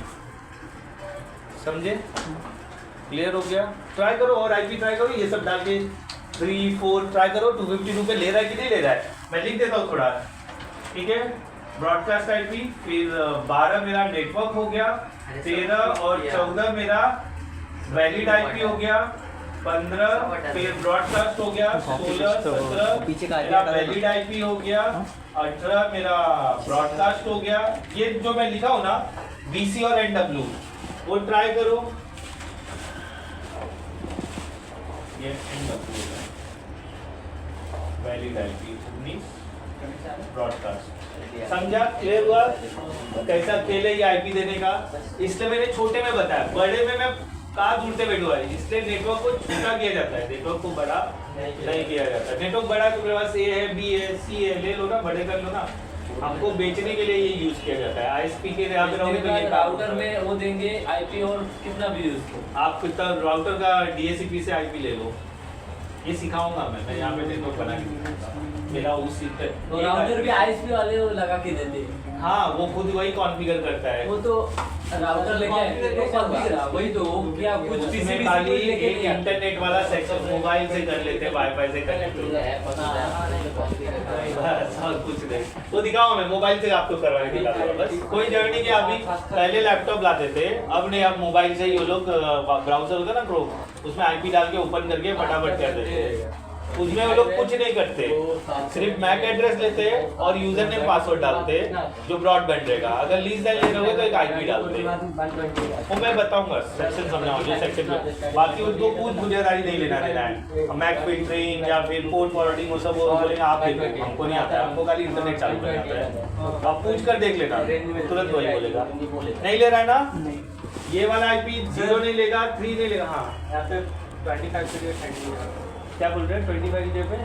समझे? क्लियर हो गया? ट्राई करो और आईपी ट्राई करो, ये सब डाल के 3 4 ट्राई करो। 250 रुपये ले रहा है कि नहीं ले रहा है, मैं लिख देता हूँ थोड़ा, ठीक है? ब्रॉडकास्ट आईपी, फिर 12 मेरा नेटवर्क हो गया, 13 और 14 मेरा वैलिड आईपी हो गया, 15 फिर ब्रॉडकास्ट हो गया, 16 17 मेरा वैलिड आईपी हो गया, 18 मेरा ब्रॉडकास्ट हो गया। ये जो मैं लिखा हूँ ना बीसी और एनडब्ल्यू, वो ट्राई करो। ये एनडब्ल्यू वैलिड आईपी 19 ब्रॉडकास्ट, समझा? क्लियर हुआ कैसा खेल है ये आईपी देने का? इसलिए मैंने छोटे में बताया, बड़े में मैं कहाँ जुड़ते बैठूंगा, इसलिए नेटवर्क को छोटा किया जाता है, नेटवर्क को बड़ा नहीं किया जाता। नेटवर्क बड़ा तो मेरे पास ए है, बी है, सी है, ले लो ना, बड़े कर लो ना। हमको बेचने के लिए ये यूज किया जाता है। आईएसपी के यहाँ पे रहोगे तो ये राउटर में वो देंगे आईपी और कितना भी यूज करो आप कितना राउटर का डीएससीपी से आईपी ले लो, ये सिखाऊंगा मैं यहाँ पे नेटवर्क बना के दिखाऊंगा। मेरा उस तो राउटर भी आईएसपी वाले वो लगा के देते हैं। हाँ, वो खुद वही कॉन्फ़िगर करता है। वो तो राउटर लेके वही तो क्या कुछ उसमें पीसीबी खाली से लेके एक इंटरनेट वाला सेक्शन मोबाइल से कर लेते हैं, वाईफाई से कर लेते हैं, बस और कुछ नहीं। वो दिखाऊं मैं मोबाइल से आपको करवाने के लिए, बस कोई जरूरत नहीं कि अभी पहले लैपटॉप लाते थे, अब नहीं, अब मोबाइल से ही वो लोग ब्राउजर होता है ना क्रोम, उसमें आईपी डाल के ओपन करके फटाफट कर देते हैं। उसमें वो लोग कुछ नहीं करते, सिर्फ मैक एड्रेस लेते हैं और यूजर नेम पासवर्ड डालते हैं जो ब्रॉडबैंड रहेगा। अगर लीज ले रहे हो तो एक आईपी डालते हैं, वो मैं बताऊंगा, सेक्शन समझाऊँ जो सेक्शन में। बाकी उनको कुछ बुनियादी नहीं लेना देना है, मैक फिल्टरिंग या फिर पोर्ट फॉरवर्डिंग वो सब वो बोलेंगे आप देखो, हमको नहीं आता है, हमको खाली इंटरनेट चालू करना आता है। आप पूछ कर देख लेना, तुरंत वही बोलेगा। नहीं ले रहा है ना, ये वाला आईपी 0 नहीं लेगा, 3 नहीं लेगा। हाँ, यहाँ पे 25 के लिए क्या बोल रहे हैं? 25 की जगह पे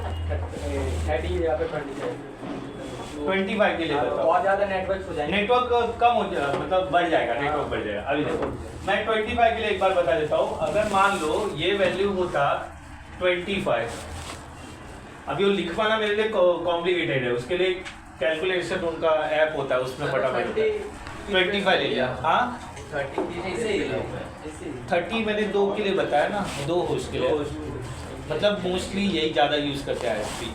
30, यहाँ पे 25 के लिए बहुत ज्यादा नेटवर्क हो जाएगा, नेटवर्क कम हो जाएगा, मतलब बढ़ जाएगा, नेटवर्क बढ़ जाएगा। अभी देखो मैं 25 के लिए एक बार बता देता हूँ। अगर मान लो ये वैल्यू होता 25, अभी वो लिख पाना मेरे लिए कॉम्प्लिकेटेड है, उसके लिए कैलकुलेशन उनका ऐप होता है, उसमें फटाफट 25 ले लिया। हाँ 30 मैंने 2 के लिए बताया ना, 2 होस्ट के लिए, मतलब मोस्टली यही ज़्यादा यूज़ करते हैं आईएसपी।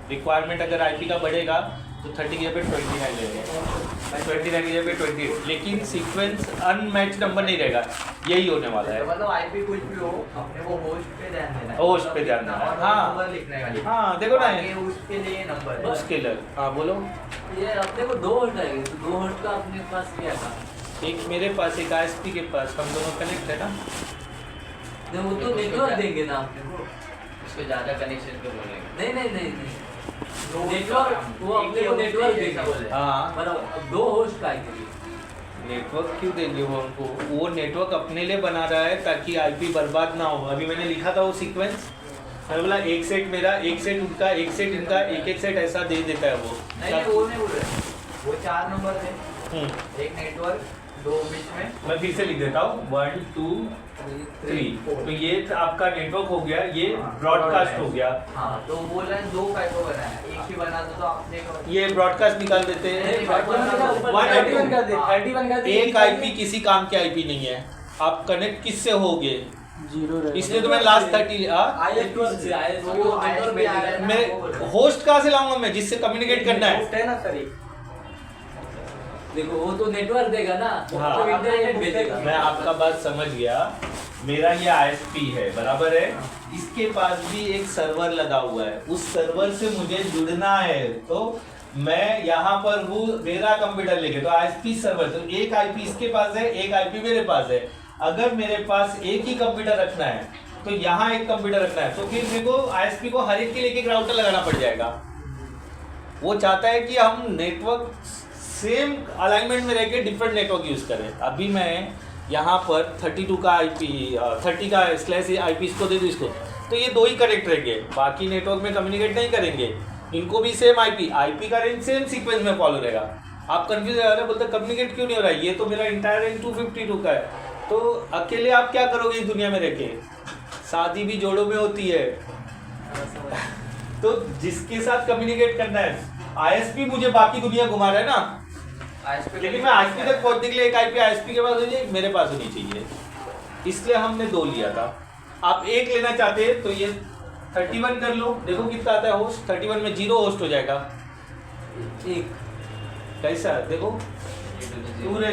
रिक्वायरमेंट अगर आईपी का बढ़ेगा तो 30 की जगह पे 29 लेंगे, 29 की जगह पे 28, लेकिन सीक्वेंस अनमैच नंबर नहीं रहेगा, यही होने वाला है। मतलब आईपी कुछ भी हो, अपने वो होस्ट पे ध्यान देना है, होस्ट पे ध्यान देना है। हाँ नंबर लिखना है वाली। हाँ देखो ना, ये उसके लिए नंबर है, उसके लिए। हाँ बोलो। ये अपने को 2 होस्ट आएंगे, तो 2 होस्ट का अपने पास क्या था? एक मेरे पास, एक आईएसपी के पास, हम दोनों कनेक्ट है ना। नहीं वो तो नेटवर्क देंगे ना अपने को, उसको ज्यादा कनेक्शन पे बोलेंगे। नहीं नेटवर्क, वो अपने को नेटवर्क देंगे। हाँ मतलब 2 होस्ट का आएंगे। नेटवर्क क्यों देंगे वो हमको? वो नेटवर्क अपने लिए बना रहा है ताकि आईपी बर्बाद ना हो। अभी मैंने लिखा था वो सीक्वेंस, मैंने बोला एक सेट मेरा, एक सेट उनका, एक सेट इनका, एक सेट ऐसा दे देता है वो। नहीं वो नहीं बोल रहे, वो 4 नंबर है, एक नेटवर्क, 2 बीच में। मैं फिर से लिख देता हूँ 1 2 3। तो ये आपका नेटवर्क हो गया, ये ब्रॉडकास्ट हो गया। हाँ तो बोल रहे हैं 2 टाइप बनाया, एक ही बना दो तो आपने ये ब्रॉडकास्ट निकाल देते हैं। 31 का एक आईपी किसी काम के आईपी नहीं है, आप कनेक्ट किससे होगे? 0 इसलिए तो मैं लास्ट 30 मैं होस्ट कहाँ से लाऊंगा मैं, जिससे कम्युनिकेट करना है ना सर। देखो वो तो नेटवर्क देगा ना, हाँ। तो इंटरनेट भेजेगा। मैं आपका बात समझ गया। मेरा ये आईएसपी है, बराबर है, इसके पास भी एक सर्वर लगा हुआ है, उस सर्वर से मुझे जुड़ना है, तो मैं यहाँ पर हूँ मेरा कंप्यूटर लेके, तो आईएसपी सर्वर, तो एक आईपी इसके पास है, एक आईपी मेरे पास है। अगर मेरे पास एक ही कंप्यूटर रखना है तो यहाँ एक कंप्यूटर रखना है, तो फिर मेरे को आईएसपी को हर एक के लिए एक राउटर लगाना पड़ जाएगा। वो चाहता है कि हम नेटवर्क सेम अलाइनमेंट में रह के डिफरेंट नेटवर्क यूज़ करें। अभी मैं यहाँ पर 32 का आईपी, 30 का स्लैश आईपी इसको दे दूँ इसको, तो ये 2 ही कनेक्ट रहेंगे, बाकी नेटवर्क में कम्युनिकेट नहीं करेंगे। इनको भी सेम आईपी का रेंज सेम सीक्वेंस में फॉलो रहेगा। आप कंफ्यूज हो रहे हैं, बोलते कम्युनिकेट क्यों नहीं हो रहा है, ये तो मेरा इंटायर रेंज 252 का है। तो अकेले आप क्या करोगे इस दुनिया में रह के? शादी भी जोड़ों में होती है, तो जिसके साथ कम्युनिकेट करना है, आईएसपी मुझे बाकी दुनिया घुमा रहा है ना, लेकिन मैं आईएसपी तक पहुंचने के लिए एक आईपी आईएसपी के पास होनी चाहिए, मेरे पास होनी चाहिए, इसलिए हमने 2 लिया था। आप 1 लेना चाहते हैं तो ये 31 कर लो, देखो कितना आता है होस्ट, 31 में 0 होस्ट हो जाएगा, 1 कैसा देखो 2n-2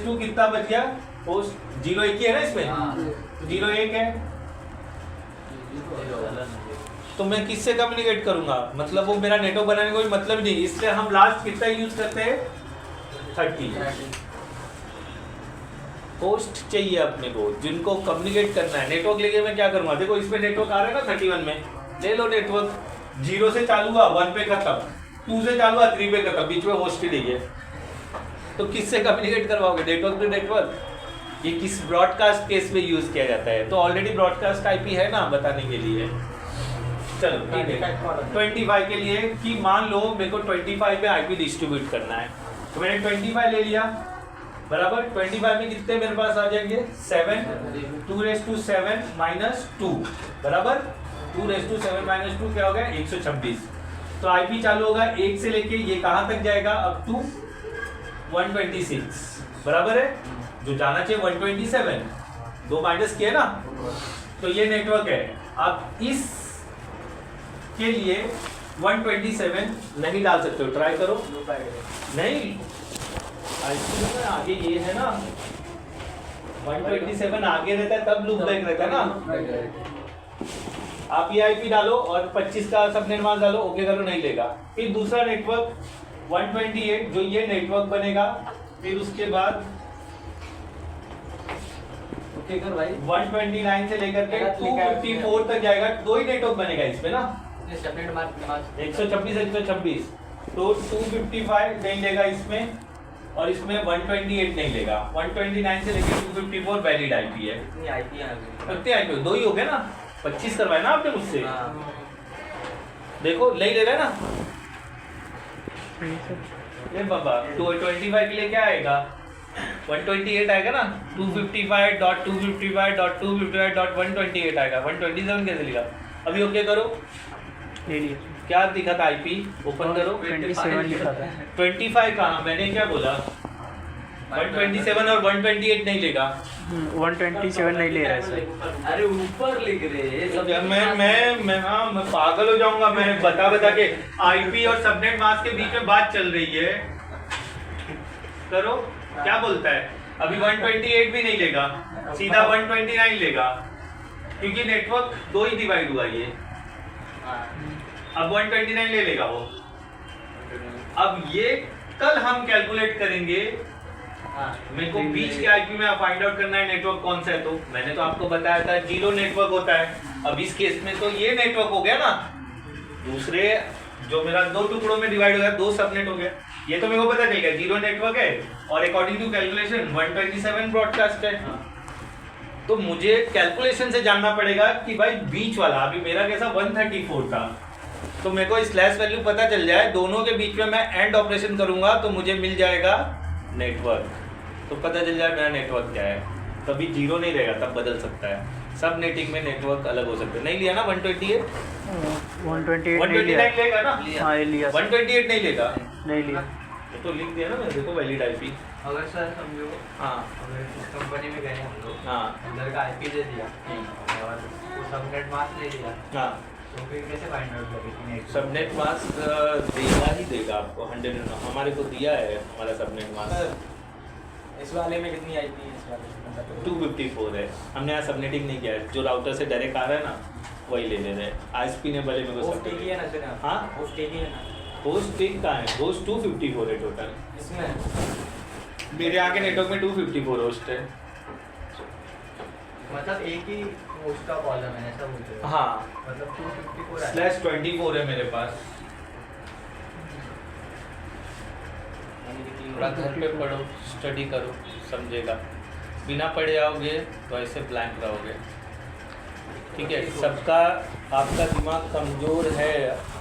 2 कितना बच गया होस्ट, 0 1 ही है ना इसमें, 0 1 है, तो मैं किससे कम्युनिकेट करूंगा, मतलब वो मेरा नेटवर्क बनाने का कोई मतलब नहीं, इसलिए हम लास्ट कितना यूज करते हैं 30 होस्ट चाहिए अपने को जिनको कम्युनिकेट करना है। नेटवर्क लेके मैं क्या करूंगा, देखो इसमें नेटवर्क आ रहा है ना 31 में, ले लो नेटवर्क, 0 से चालू हुआ 1 पे खत्म, 2 से चालू हुआ 3 पे खत्म, बीच में होस्ट ही नहीं है, तो किससे कम्युनिकेट करवाओगे, नेटवर्क टू नेटवर्क। ये किस ब्रॉडकास्ट केस में यूज किया जाता है, तो ऑलरेडी ब्रॉडकास्ट आईपी है ना बताने के लिए। चलो ठीक है 25 के लिए कि मान लो मेरे को 25 पे आईपी डिस्ट्रीब्यूट करना है, तो मैंने 25 ले लिया बराबर, 25 में कितने मेरे पास आ जाएंगे 7, 2⁻7 - 2 बराबर, 2⁻7 - 2 क्या हो गया 126। तो आईपी चालू होगा 1 से लेके ये कहाँ तक जाएगा अप टू 126 बराबर है, जो जाना चाहिए 127, 2 माइनस किए ना, तो ये नेटवर्क है। आप इस के लिए 127 नहीं डाल सकते हो, ट्राई करो, नहीं आईपी में आगे ये है ना 127 आगे रहता है तब लूप बैक रहता है ना, आप ये आईपी डालो और 25 का सबनेट मास्क डालो, ओके करो, नहीं लेगा। फिर दूसरा नेटवर्क 128 जो ये नेटवर्क बनेगा, फिर उसके बाद ओके कर भाई, 129 से लेकर के 254 तक जाएगा, 2 ही नेटवर्क बनेगा इसमें ना, सेपरेट मार्क 126 तो 255 नहीं लेगा इसमें, और इसमें 128 नहीं लेगा, 129 से लेकर 254 वैलिड आईपी है। इतनी आईपी आ गई, कितने आईपी 2 ही हो गए ना, 25 करवाए ना आपने मुझसे, देखो नहीं ले रहा है ना, ये बाबा 225 के लिए क्या आएगा 128 आएगा ना, 255.255.255.128 आएगा, 127 कैसे लिखा, अभी ओके करो, ले लिया, क्या दिखा था आईपी, ओपन करो, 27 लिखा था, 25 कहाँ, मैंने क्या बोला 127 और 128 नहीं लेगा, 127 नहीं ले रहा है सर, अरे ऊपर लिख रहे हैं मैं पागल हो जाऊंगा, मैं बता के आईपी और सबनेट मास्क के बीच में बात चल रही है, करो क्या बोलता है, अभी 128 भी नहीं लेगा, सीधा 129 लेगा, क्योंकि नेटवर्क 2 ही डिवाइड हुआ ये, अब 129 ले लेगा वो। अब ये कल हम कैलकुलेट करेंगे, मेरे को बीच के आईपी में फाइंड आउट करना है नेटवर्क कौन सा है, तो मैंने तो आपको बताया था 0 नेटवर्क होता है, अब इस केस में तो ये नेटवर्क हो गया ना, दूसरे जो मेरा 2 टुकड़ों में डिवाइड हो गया, 2 सबनेट हो गया, ये तो मेरे को पता चल गया 0 नेटवर्क है, और अकॉर्डिंग टू कैलकुलेशन 127 ब्रॉडकास्ट है, तो मुझे कैलकुलेशन से जानना पड़ेगा कि भाई बीच वाला, अभी मेरा कैसा 134 था, तो मेरे को स्लैश वैल्यू पता चल जाए, दोनों के बीच में मैं एंड ऑपरेशन करूंगा तो मुझे मिल जाएगा नेटवर्क, तो पता चल जाए मेरा नेटवर्क क्या है, तभी 0 नहीं रहेगा, तब बदल सकता है, सब नेटिंग में नेटवर्क अलग हो सकते हैं। नहीं लिया ना 128 129 लेगा ना, हाँ ये लिया, 128 नहीं लेगा, नहीं लिया, ये तो लिख दिया ना मैंने, देखो वैलिड आईपी, अगर सर समझो, हाँ अगर इस कंपनी में गए हम लोग, हाँ उधर का आईपी दे दिया और वो सबनेट मास्क ले लिया, हाँ, तो फिर कैसे फाइंड आउट करेंगे? सबनेट मास्क देगा ही देगा आपको 100, हमारे को दिया है हमारा सबनेट मास्क, इस वाले में कितनी आईपी है, इस वाले में 254 है, हमने यहाँ सबनेटिंग नहीं किया है, जो राउटर से डायरेक्ट आ रहा है ना वही ले ले रहे हैं, आईएसपी ने भले मेरे को होस्ट एक ही है ना सर, हाँ होस्ट एक ही है ना होस्ट एक कहाँ है, होस्ट 254 है टोटल, इसमें, मेरे यहाँ के नेटवर्क में 254 होस्ट है, मतलब एक ही होस्ट का कॉलम है ऐसा बोलते हो? हाँ मतलब 254 है। /24 है मेरे पास, थोड़ा घर पे पढ़ो, स्टडी करो, समझेगा, बिना पढ़े आओगे तो ऐसे ब्लैंक रहोगे, ठीक है। सबका आपका दिमाग कमज़ोर है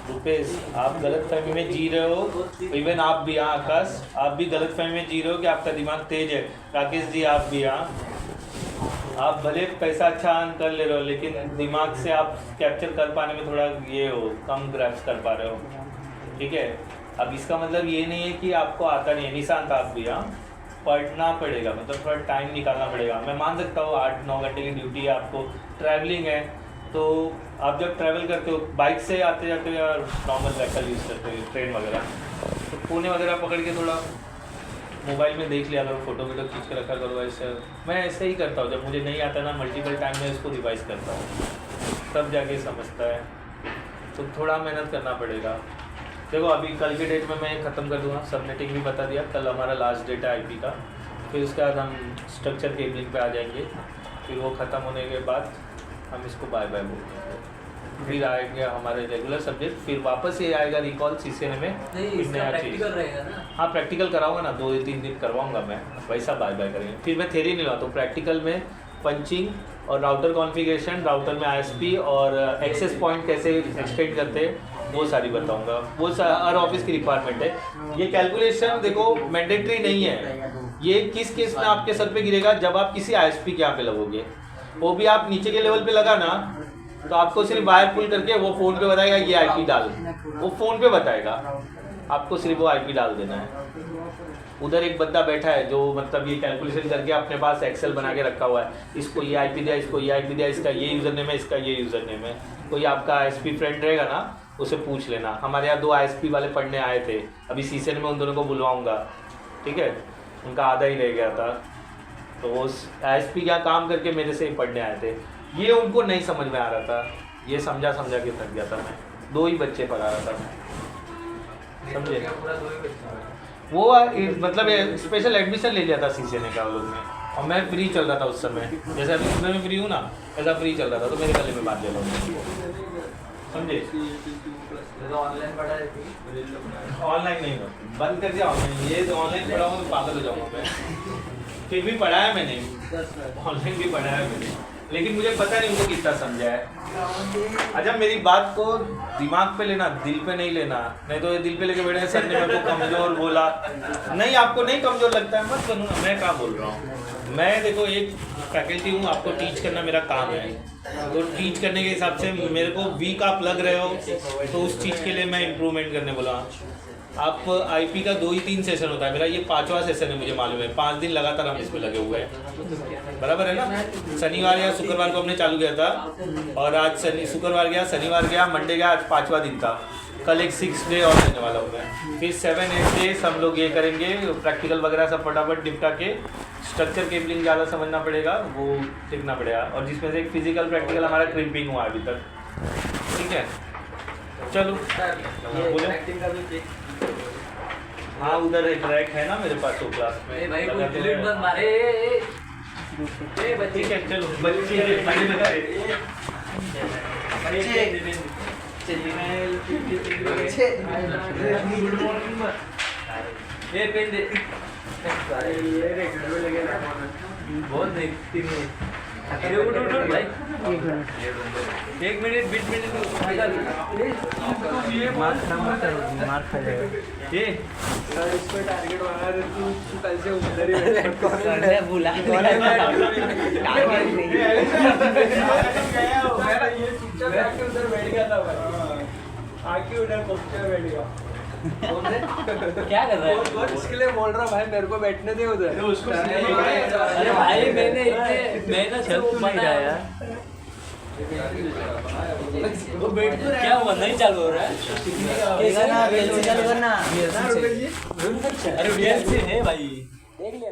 रुपेश, आप गलत फहमी में जी रहे हो, इवन आप भी यहाँ आकाश, आप भी गलत फहमी में जी रहे हो कि आपका दिमाग तेज है, राकेश जी आप भी यहाँ, आप भले पैसा अच्छा अर्न कर ले रहे हो, लेकिन दिमाग से आप कैप्चर कर पाने में थोड़ा ये हो, कम ग्रैप्स कर पा रहे हो, ठीक है। अब इसका मतलब ये नहीं है कि आपको आता नहीं है, निशांत आप भी, हाँ पढ़ना पड़ेगा, मतलब थोड़ा टाइम निकालना पड़ेगा। मैं मान सकता हूँ 8-9 घंटे की ड्यूटी है आपको, ट्रैवलिंग है, तो आप जब ट्रैवल करते हो बाइक से आते जाते हो या नॉर्मल व्हीकल यूज़ करते हो, ट्रेन वगैरह, तो पुणे वगैरह पकड़ के थोड़ा मोबाइल में देख लिया करो, फोटो वीडियो खींच के रखा करो। ऐसे मैं ऐसे ही करता हूँ, जब मुझे नहीं आता ना मल्टीपल टाइम में इसको रिवाइज करता हूँ, तब जाके समझता है। तो थोड़ा मेहनत करना पड़ेगा। देखो अभी कल के डेट में मैं ख़त्म कर दूँगा, सबनेटिंग भी बता दिया, कल हमारा लास्ट डेट है आईपी का, फिर उसके बाद हम स्ट्रक्चर केबलिंग पे आ जाएंगे, फिर वो ख़त्म होने के बाद हम इसको बाय बाय बोलेंगे, फिर आएंगे हमारे रेगुलर सब्जेक्ट, फिर वापस ये आएगा रिकॉल सीसीएनए में, नहीं फिर इसका नया प्रैक्टिकल चीज़। रहेगा ना। हाँ प्रैक्टिकल कराऊंगा ना, 2-3 दिन करवाऊंगा मैं, वैसा बाय बाय करेंगे। फिर मैं थ्योरी नहीं लाता हूँ, प्रैक्टिकल में पंचिंग और राउटर कॉन्फ़िगरेशन, राउटर में आईएसपी और एक्सेस पॉइंट कैसे एक्सटेंड करते हैं वो सारी बताऊंगा। वो हर ऑफिस की रिक्वायरमेंट है। ये कैलकुलेशन देखो मैंडेटरी नहीं है, ये किस केस में आपके सर पे गिरेगा, जब आप किसी आईएसपी के यहाँ पे लगोगे, वो भी आप नीचे के लेवल पे लगा ना, तो आपको सिर्फ वायर पुल करके वो फ़ोन पे बताएगा ये आईपी डाल, वो फ़ोन पे बताएगा, आपको सिर्फ वो आईपी डाल देना है। उधर एक बंदा बैठा है जो मतलब ये कैलकुलेशन करके अपने पास एक्सेल बना के रखा हुआ है, इसको ये आईपी दिया, इसको ये आईपी दिया, इसका ये यूज़र नेम है, इसका ये यूज़र नेम है। कोई आपका आईएसपी फ्रेंड रहेगा ना, उसे पूछ लेना। हमारे यहाँ 2 आईएसपी वाले पढ़ने आए थे, अभी सीसीएनए में उन दोनों को बुलवाऊँगा, ठीक है, उनका आधा ही रह गया था, तो वो आईएसपी क्या काम करके मेरे से ही पढ़ने आए थे। ये उनको नहीं समझ में आ रहा था, ये समझा के थक गया था मैं, 2 ही बच्चे पढ़ा रहा था मैं, समझे। वो मतलब स्पेशल एडमिशन ले लिया था सीसीएनए का वो लोग ने, और मैं फ्री चल रहा था उस समय, जैसे अभी सुबह में फ्री हूँ ना, ऐसा फ्री चल रहा था, तो मेरे गले में बांध लिया था, समझे। ऑनलाइन पढ़ा रही ऑनलाइन नहीं, बंद कर दिया ऑनलाइन, ये तो ऑनलाइन पढ़ाऊँगा तो पागल हो जाऊँगा मैं। फिर भी पढ़ाया मैंने, ऑनलाइन भी पढ़ाया मैंने, लेकिन मुझे पता नहीं उनको कितना समझा है। अच्छा मेरी बात को दिमाग पे लेना, दिल पे नहीं लेना, नहीं तो ये दिल पे लेके बैठे सर ने मेरे को कमज़ोर बोला। नहीं, आपको नहीं कमज़ोर लगता है मत बनूँगा, मैं क्या बोल रहा हूँ। मैं देखो एक फैकल्टी हूँ, आपको टीच करना मेरा काम है, तो टीच करने के हिसाब से मेरे को वीक आप लग रहे हो, तो उस चीज़ के लिए मैं इम्प्रूवमेंट करने बोला। आप आईपी का 2 ही 3 सेशन होता है, मेरा ये 5वां सेशन है, मुझे मालूम है, 5 दिन लगातार हम इस पे लगे हुए हैं, बराबर है ना। शनिवार या शुक्रवार को हमने चालू किया था, और आज शुक्रवार गया, शनिवार गया, मंडे गया, आज 5वां दिन था। कल एक 6 डे और देने वाला हूँ मैं, फिर 7-8 डेज हम लोग ये करेंगे, प्रैक्टिकल वगैरह सब फटाफट निपटा के, स्ट्रक्चर केबलिंग ज़्यादा समझना पड़ेगा, वो सीखना पड़ेगा, और जिसमें से एक फिजिकल प्रैक्टिकल हमारा क्रिम्पिंग हुआ अभी तक, ठीक है। चलो बोलो। हाँ उधर एक रैक है ना मेरे पास, वो क्लास में। भाई कोई डिलीट मत मारे। ठीक है चलो, बच्चे ये पेन दे। बहुत देखती है। अरे उठ भाई, 1 मिनट 20 मिनट मार्क खा जाएगा। ये इस पे टारगेट बना रहे तू कल से उधर ही बुला ये चुपचाप आके उधर बैठ गया था भाई, आके उधर पोस्टर बैठ गया। क्या कर रहा है? वो इसके लिए बोल रहा भाई मेरे को बैठने दे उधर। अरे भाई मैंने इतने मेहनत से वो बनाया, क्या हुआ? नहीं चालू हो रहा है? चालू करना। अरे VLC है भाई, देख लिया।